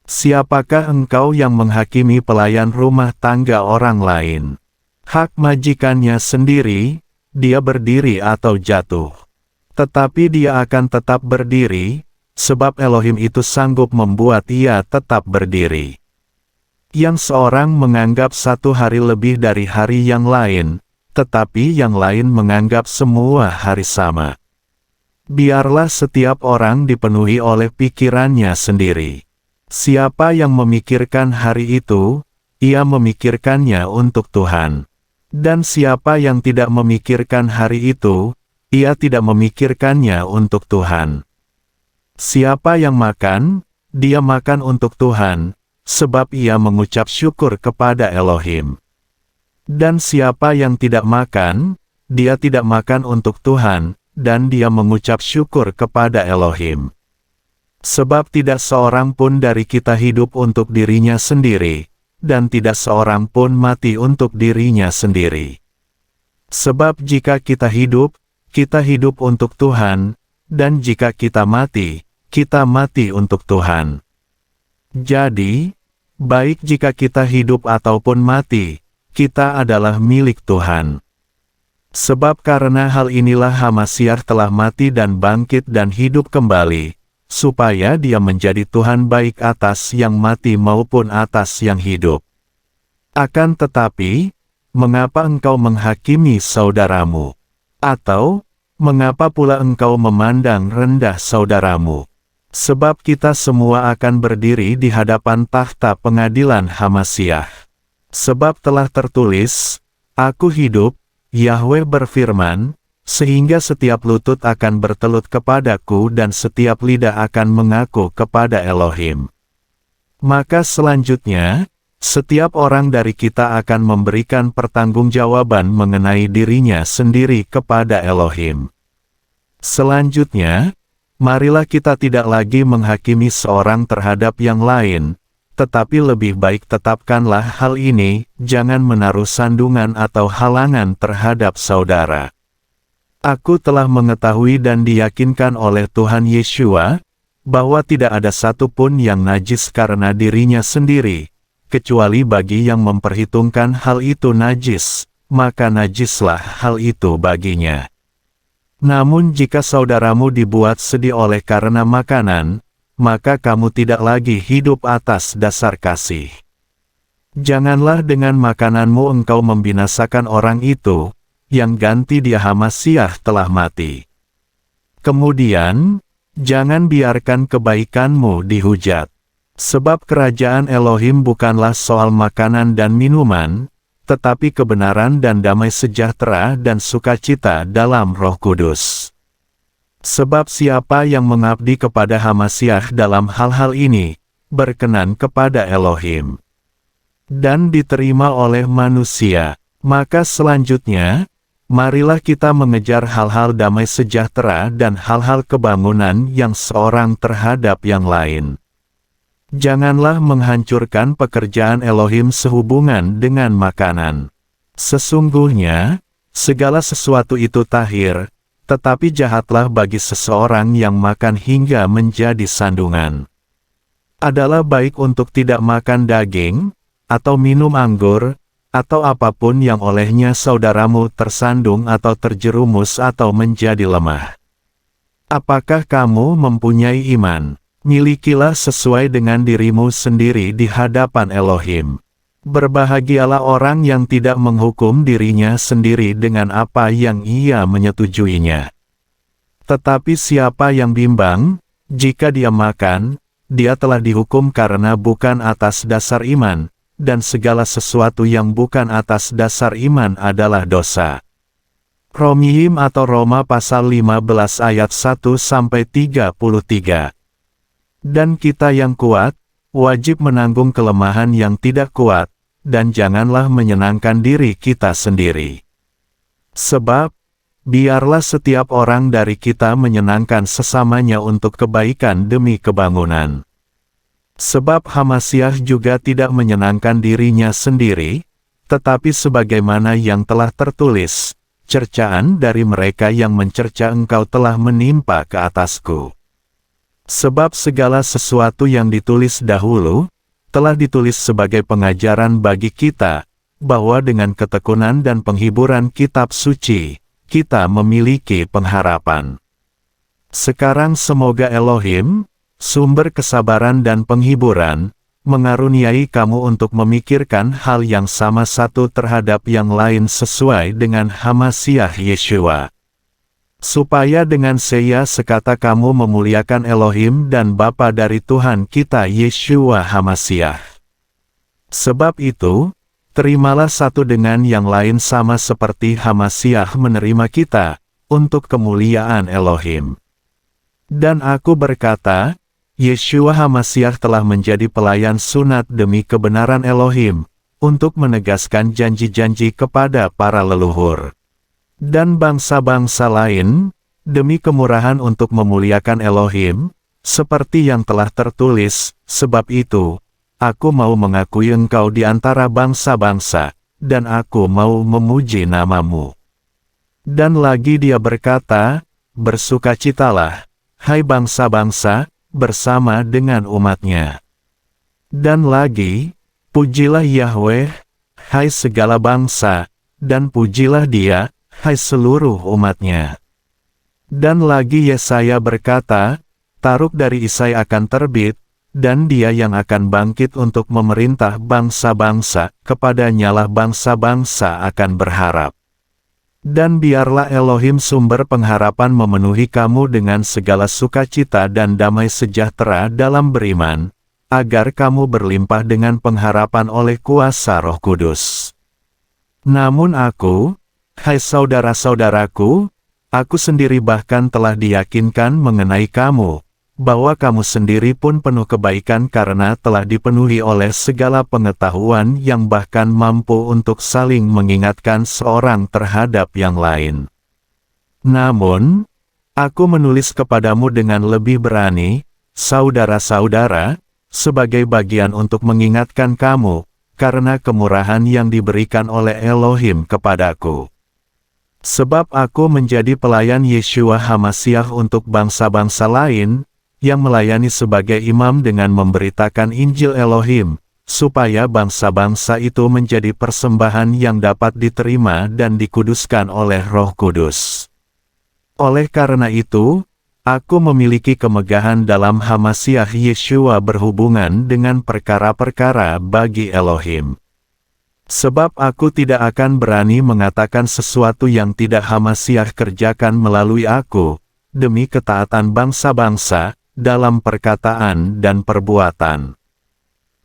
Speaker 1: Siapakah engkau yang menghakimi pelayan rumah tangga orang lain? Hak majikannya sendiri, dia berdiri atau jatuh. Tetapi dia akan tetap berdiri, sebab Elohim itu sanggup membuat ia tetap berdiri. Yang seorang menganggap satu hari lebih dari hari yang lain, tetapi yang lain menganggap semua hari sama. Biarlah setiap orang dipenuhi oleh pikirannya sendiri. Siapa yang memikirkan hari itu, ia memikirkannya untuk Tuhan. Dan siapa yang tidak memikirkan hari itu, ia tidak memikirkannya untuk Tuhan. Siapa yang makan, dia makan untuk Tuhan, sebab ia mengucap syukur kepada Elohim. Dan siapa yang tidak makan, dia tidak makan untuk Tuhan, dan dia mengucap syukur kepada Elohim. Sebab tidak seorang pun dari kita hidup untuk dirinya sendiri, dan tidak seorang pun mati untuk dirinya sendiri. Sebab jika kita hidup untuk Tuhan, dan jika kita mati untuk Tuhan. Jadi, baik jika kita hidup ataupun mati, kita adalah milik Tuhan. Sebab karena hal inilah Hamasyah telah mati dan bangkit dan hidup kembali, supaya dia menjadi Tuhan baik atas yang mati maupun atas yang hidup. Akan tetapi, mengapa engkau menghakimi saudaramu? Atau, mengapa pula engkau memandang rendah saudaramu? Sebab kita semua akan berdiri di hadapan takhta pengadilan Hamasyah. Sebab telah tertulis, Aku hidup, Yahweh berfirman, sehingga setiap lutut akan bertelut kepadaku dan setiap lidah akan mengaku kepada Elohim. Maka selanjutnya, setiap orang dari kita akan memberikan pertanggungjawaban mengenai dirinya sendiri kepada Elohim. Selanjutnya, marilah kita tidak lagi menghakimi seorang terhadap yang lain, tetapi lebih baik tetapkanlah hal ini, jangan menaruh sandungan atau halangan terhadap saudara. Aku telah mengetahui dan diyakinkan oleh Tuhan Yeshua, bahwa tidak ada satu pun yang najis karena dirinya sendiri, kecuali bagi yang memperhitungkan hal itu najis, maka najislah hal itu baginya. Namun jika saudaramu dibuat sedih oleh karena makanan, maka kamu tidak lagi hidup atas dasar kasih. Janganlah dengan makananmu engkau membinasakan orang itu, yang ganti dia Hamasyah telah mati. Kemudian, jangan biarkan kebaikanmu dihujat. Sebab kerajaan Elohim bukanlah soal makanan dan minuman, tetapi kebenaran dan damai sejahtera dan sukacita dalam Roh Kudus. Sebab siapa yang mengabdi kepada Hamasyah dalam hal-hal ini, berkenan kepada Elohim. Dan diterima oleh manusia. Maka selanjutnya, marilah kita mengejar hal-hal damai sejahtera dan hal-hal kebangunan yang seorang terhadap yang lain. Janganlah menghancurkan pekerjaan Elohim sehubungan dengan makanan. Sesungguhnya, segala sesuatu itu tahir, tetapi jahatlah bagi seseorang yang makan hingga menjadi sandungan. Adalah baik untuk tidak makan daging, atau minum anggur, atau apapun yang olehnya saudaramu tersandung atau terjerumus atau menjadi lemah. Apakah kamu mempunyai iman? Milikilah sesuai dengan dirimu sendiri di hadapan Elohim. Berbahagialah orang yang tidak menghukum dirinya sendiri dengan apa yang ia menyetujuinya. Tetapi siapa yang bimbang, jika dia makan, dia telah dihukum karena bukan atas dasar iman, dan segala sesuatu yang bukan atas dasar iman adalah dosa. Romiyim atau Roma pasal 15 ayat 1-33. Dan kita yang kuat, wajib menanggung kelemahan yang tidak kuat, dan janganlah menyenangkan diri kita sendiri. Sebab, biarlah setiap orang dari kita menyenangkan sesamanya untuk kebaikan demi kebangunan. Sebab Hamasyah juga tidak menyenangkan dirinya sendiri, tetapi sebagaimana yang telah tertulis, cercaan dari mereka yang mencerca engkau telah menimpa ke atasku. Sebab segala sesuatu yang ditulis dahulu, telah ditulis sebagai pengajaran bagi kita, bahwa dengan ketekunan dan penghiburan kitab suci, kita memiliki pengharapan. Sekarang semoga Elohim, sumber kesabaran dan penghiburan, mengaruniai kamu untuk memikirkan hal yang sama satu terhadap yang lain sesuai dengan Hamasiah Yeshua. Supaya dengan saya sekata kamu memuliakan Elohim dan Bapa dari Tuhan kita Yeshua Hamasiah. Sebab itu, terimalah satu dengan yang lain sama seperti Hamasiah menerima kita, untuk kemuliaan Elohim. Dan aku berkata, Yeshua Hamasiah telah menjadi pelayan sunat demi kebenaran Elohim, untuk menegaskan janji-janji kepada para leluhur dan bangsa-bangsa lain, demi kemurahan untuk memuliakan Elohim, seperti yang telah tertulis, sebab itu, aku mau mengakui engkau di antara bangsa-bangsa, dan aku mau memuji namamu. Dan lagi dia berkata, bersukacitalah, hai bangsa-bangsa, bersama dengan umatnya. Dan lagi, pujilah Yahweh, hai segala bangsa, dan pujilah dia, hai seluruh umatnya. Dan lagi Yesaya berkata, Taruk dari Isai akan terbit, dan dia yang akan bangkit untuk memerintah bangsa-bangsa, kepadanyalah bangsa-bangsa akan berharap. Dan biarlah Elohim sumber pengharapan memenuhi kamu dengan segala sukacita dan damai sejahtera dalam beriman, agar kamu berlimpah dengan pengharapan oleh kuasa Roh Kudus. Namun aku, hai saudara-saudaraku, aku sendiri bahkan telah diyakinkan mengenai kamu, bahwa kamu sendiri pun penuh kebaikan karena telah dipenuhi oleh segala pengetahuan yang bahkan mampu untuk saling mengingatkan seorang terhadap yang lain. Namun, aku menulis kepadamu dengan lebih berani, saudara-saudara, sebagai bagian untuk mengingatkan kamu, karena kemurahan yang diberikan oleh Elohim kepadaku. Sebab aku menjadi pelayan Yeshua Hamasiah untuk bangsa-bangsa lain, yang melayani sebagai imam dengan memberitakan Injil Elohim, supaya bangsa-bangsa itu menjadi persembahan yang dapat diterima dan dikuduskan oleh Roh Kudus. Oleh karena itu, aku memiliki kemegahan dalam Hamasiah Yeshua berhubungan dengan perkara-perkara bagi Elohim. Sebab aku tidak akan berani mengatakan sesuatu yang tidak Hamasiah kerjakan melalui aku, demi ketaatan bangsa-bangsa, dalam perkataan dan perbuatan.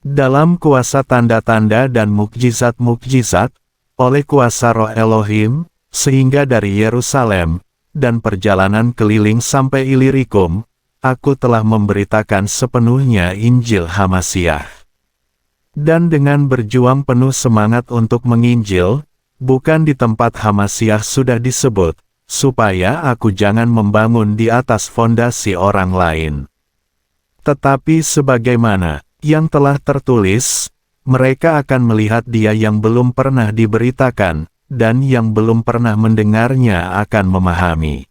Speaker 1: Dalam kuasa tanda-tanda dan mukjizat-mukjizat, oleh kuasa Roh Elohim, sehingga dari Yerusalem, dan perjalanan keliling sampai Ilirikum, aku telah memberitakan sepenuhnya Injil Hamasiah. Dan dengan berjuang penuh semangat untuk menginjil, bukan di tempat Hamasiah sudah disebut, supaya aku jangan membangun di atas fondasi orang lain. Tetapi sebagaimana yang telah tertulis, mereka akan melihat Dia yang belum pernah diberitakan, dan yang belum pernah mendengarnya akan memahami.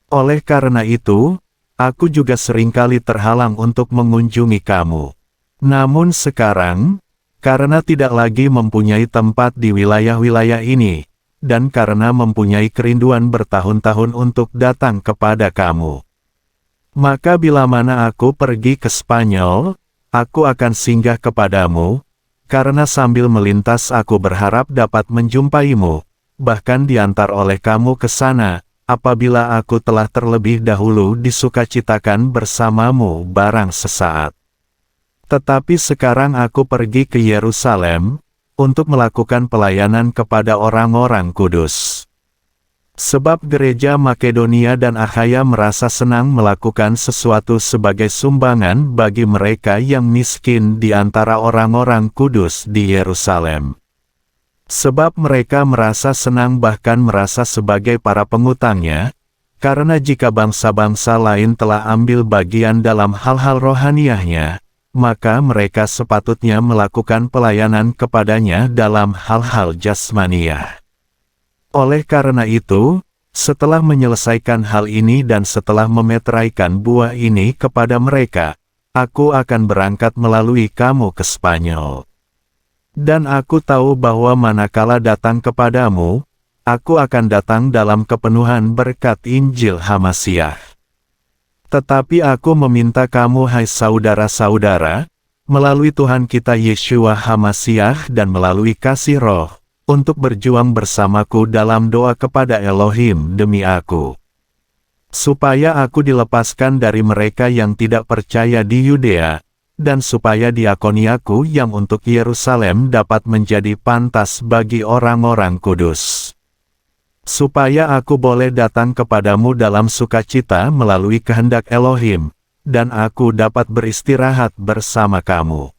Speaker 1: Oleh karena itu, aku juga seringkali terhalang untuk mengunjungi kamu. Namun sekarang, karena tidak lagi mempunyai tempat di wilayah-wilayah ini, dan karena mempunyai kerinduan bertahun-tahun untuk datang kepada kamu, maka bila mana aku pergi ke Spanyol, aku akan singgah kepadamu, karena sambil melintas aku berharap dapat menjumpaimu, bahkan diantar oleh kamu ke sana, apabila aku telah terlebih dahulu disukacitakan bersamamu barang sesaat. Tetapi sekarang aku pergi ke Yerusalem, untuk melakukan pelayanan kepada orang-orang kudus. Sebab gereja Makedonia dan Akhaya merasa senang melakukan sesuatu sebagai sumbangan bagi mereka yang miskin di antara orang-orang kudus di Yerusalem. Sebab mereka merasa senang bahkan merasa sebagai para pengutangnya, karena jika bangsa-bangsa lain telah ambil bagian dalam hal-hal rohaniahnya, maka mereka sepatutnya melakukan pelayanan kepadanya dalam hal-hal jasmaniah. Oleh karena itu, setelah menyelesaikan hal ini dan setelah memeteraikan buah ini kepada mereka, aku akan berangkat melalui kamu ke Spanyol. Dan aku tahu bahwa manakala datang kepadamu, aku akan datang dalam kepenuhan berkat Injil Hamasiah. Tetapi aku meminta kamu hai saudara-saudara, melalui Tuhan kita Yeshua Hamasiah dan melalui kasih Roh, untuk berjuang bersamaku dalam doa kepada Elohim demi aku. Supaya aku dilepaskan dari mereka yang tidak percaya di Yudea, dan supaya diakoniaku yang untuk Yerusalem dapat menjadi pantas bagi orang-orang kudus. Supaya aku boleh datang kepadamu dalam sukacita melalui kehendak Elohim, dan aku dapat beristirahat bersama kamu.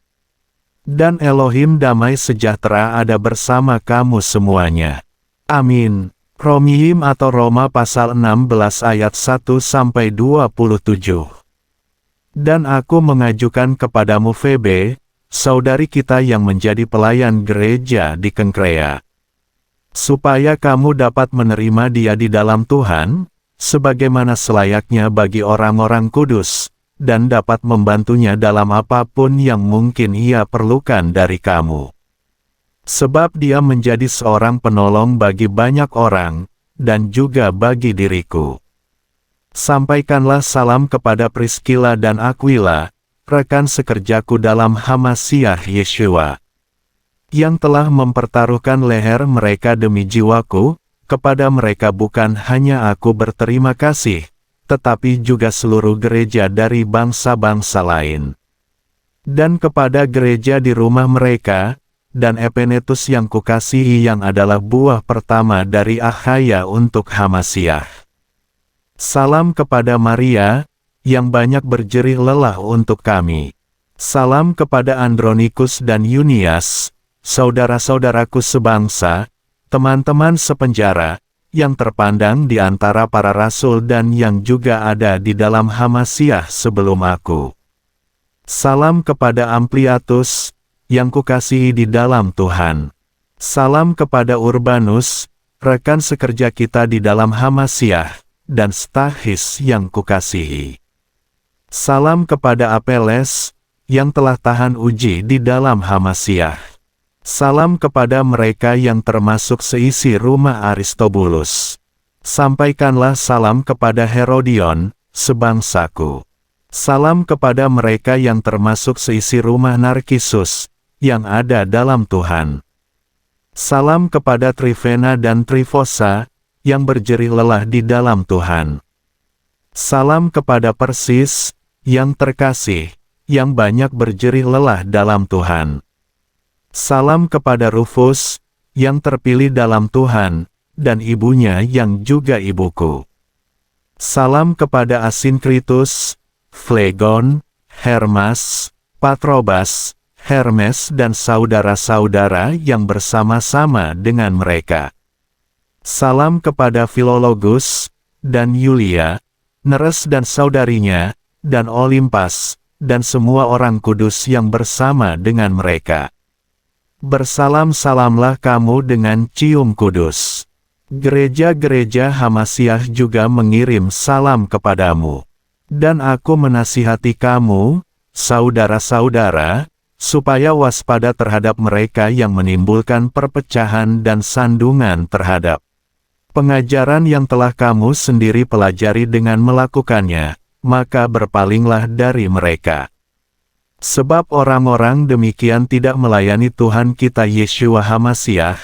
Speaker 1: Dan Elohim damai sejahtera ada bersama kamu semuanya. Amin. Romihim atau Roma pasal 16 ayat 1-27. Dan aku mengajukan kepadamu Febe, saudari kita yang menjadi pelayan gereja di Kengkrea, supaya kamu dapat menerima dia di dalam Tuhan, sebagaimana selayaknya bagi orang-orang kudus, dan dapat membantunya dalam apapun yang mungkin ia perlukan dari kamu. Sebab dia menjadi seorang penolong bagi banyak orang, dan juga bagi diriku. Sampaikanlah salam kepada Priskila dan Aquila, rekan sekerjaku dalam Hamasiah Yeshua, yang telah mempertaruhkan leher mereka demi jiwaku. Kepada mereka bukan hanya aku berterima kasih, tetapi juga seluruh gereja dari bangsa-bangsa lain. Dan kepada gereja di rumah mereka, dan Epenetus yang kukasihi yang adalah buah pertama dari Akhaya untuk Hamasiah. Salam kepada Maria, yang banyak berjerih lelah untuk kami. Salam kepada Andronikus dan Yunias, saudara-saudaraku sebangsa, teman-teman sepenjara, yang terpandang di antara para rasul dan yang juga ada di dalam Hamasiah sebelum aku. Salam kepada Ampliatus, yang kukasihi di dalam Tuhan. Salam kepada Urbanus, rekan sekerja kita di dalam Hamasiah, dan Stachys yang kukasihi. Salam kepada Apeles, yang telah tahan uji di dalam Hamasiah. Salam kepada mereka yang termasuk seisi rumah Aristobulus. Sampaikanlah salam kepada Herodion, sebangsaku. Salam kepada mereka yang termasuk seisi rumah Narkisus, yang ada dalam Tuhan. Salam kepada Trifena dan Trifosa, yang berjerih lelah di dalam Tuhan. Salam kepada Persis, yang terkasih, yang banyak berjerih lelah dalam Tuhan. Salam kepada Rufus, yang terpilih dalam Tuhan, dan ibunya yang juga ibuku. Salam kepada Asinkritus, Flegon, Hermas, Patrobas, Hermes dan saudara-saudara yang bersama-sama dengan mereka. Salam kepada Filologus, dan Yulia, Neres dan saudarinya, dan Olimpas, dan semua orang kudus yang bersama dengan mereka. Bersalam-salamlah kamu dengan cium kudus. Gereja-gereja Hamasiah juga mengirim salam kepadamu. Dan aku menasihati kamu, saudara-saudara, supaya waspada terhadap mereka yang menimbulkan perpecahan dan sandungan terhadap pengajaran yang telah kamu sendiri pelajari dengan melakukannya, maka berpalinglah dari mereka. Sebab orang-orang demikian tidak melayani Tuhan kita Yeshua Hamasiah,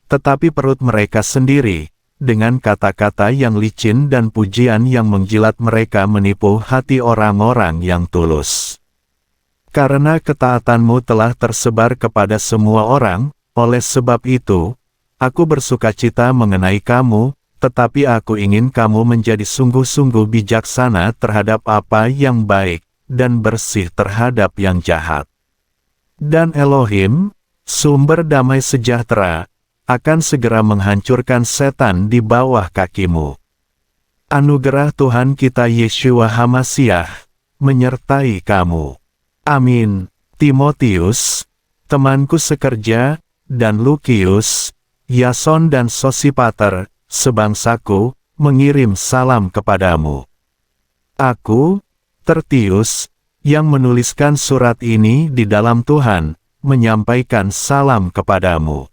Speaker 1: tetapi perut mereka sendiri, dengan kata-kata yang licin dan pujian yang menjilat mereka menipu hati orang-orang yang tulus. Karena ketaatanmu telah tersebar kepada semua orang, oleh sebab itu, aku bersukacita mengenai kamu, tetapi aku ingin kamu menjadi sungguh-sungguh bijaksana terhadap apa yang baik, dan bersih terhadap yang jahat. Dan Elohim, sumber damai sejahtera, akan segera menghancurkan setan di bawah kakimu. Anugerah Tuhan kita Yeshua Hamasiah, menyertai kamu. Amin. Timotius, temanku sekerja, dan Lukius, Yason dan Sosipater, sebangsaku, mengirim salam kepadamu. Aku, Tertius, yang menuliskan surat ini di dalam Tuhan, menyampaikan salam kepadamu.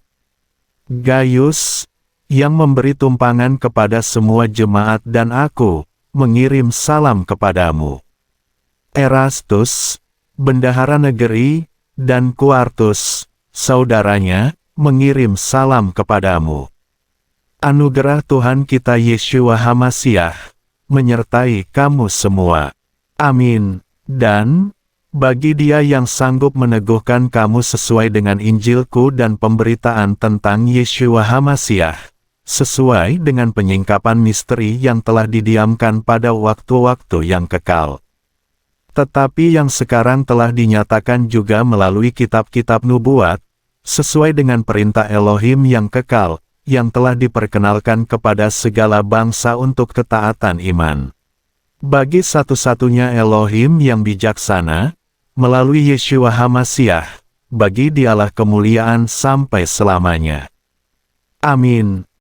Speaker 1: Gaius, yang memberi tumpangan kepada semua jemaat dan aku, mengirim salam kepadamu. Erastus, bendahara negeri, dan Quartus, saudaranya, mengirim salam kepadamu. Anugerah Tuhan kita Yeshua HaMasiah menyertai kamu semua. Amin. Dan, bagi Dia yang sanggup meneguhkan kamu sesuai dengan Injilku dan pemberitaan tentang Yeshua HaMasiah, sesuai dengan penyingkapan misteri yang telah didiamkan pada waktu-waktu yang kekal, tetapi yang sekarang telah dinyatakan juga melalui kitab-kitab nubuat, sesuai dengan perintah Elohim yang kekal, yang telah diperkenalkan kepada segala bangsa untuk ketaatan iman. Bagi satu-satunya Elohim yang bijaksana, melalui Yeshua HaMasiah, bagi Dialah kemuliaan sampai selamanya. Amin.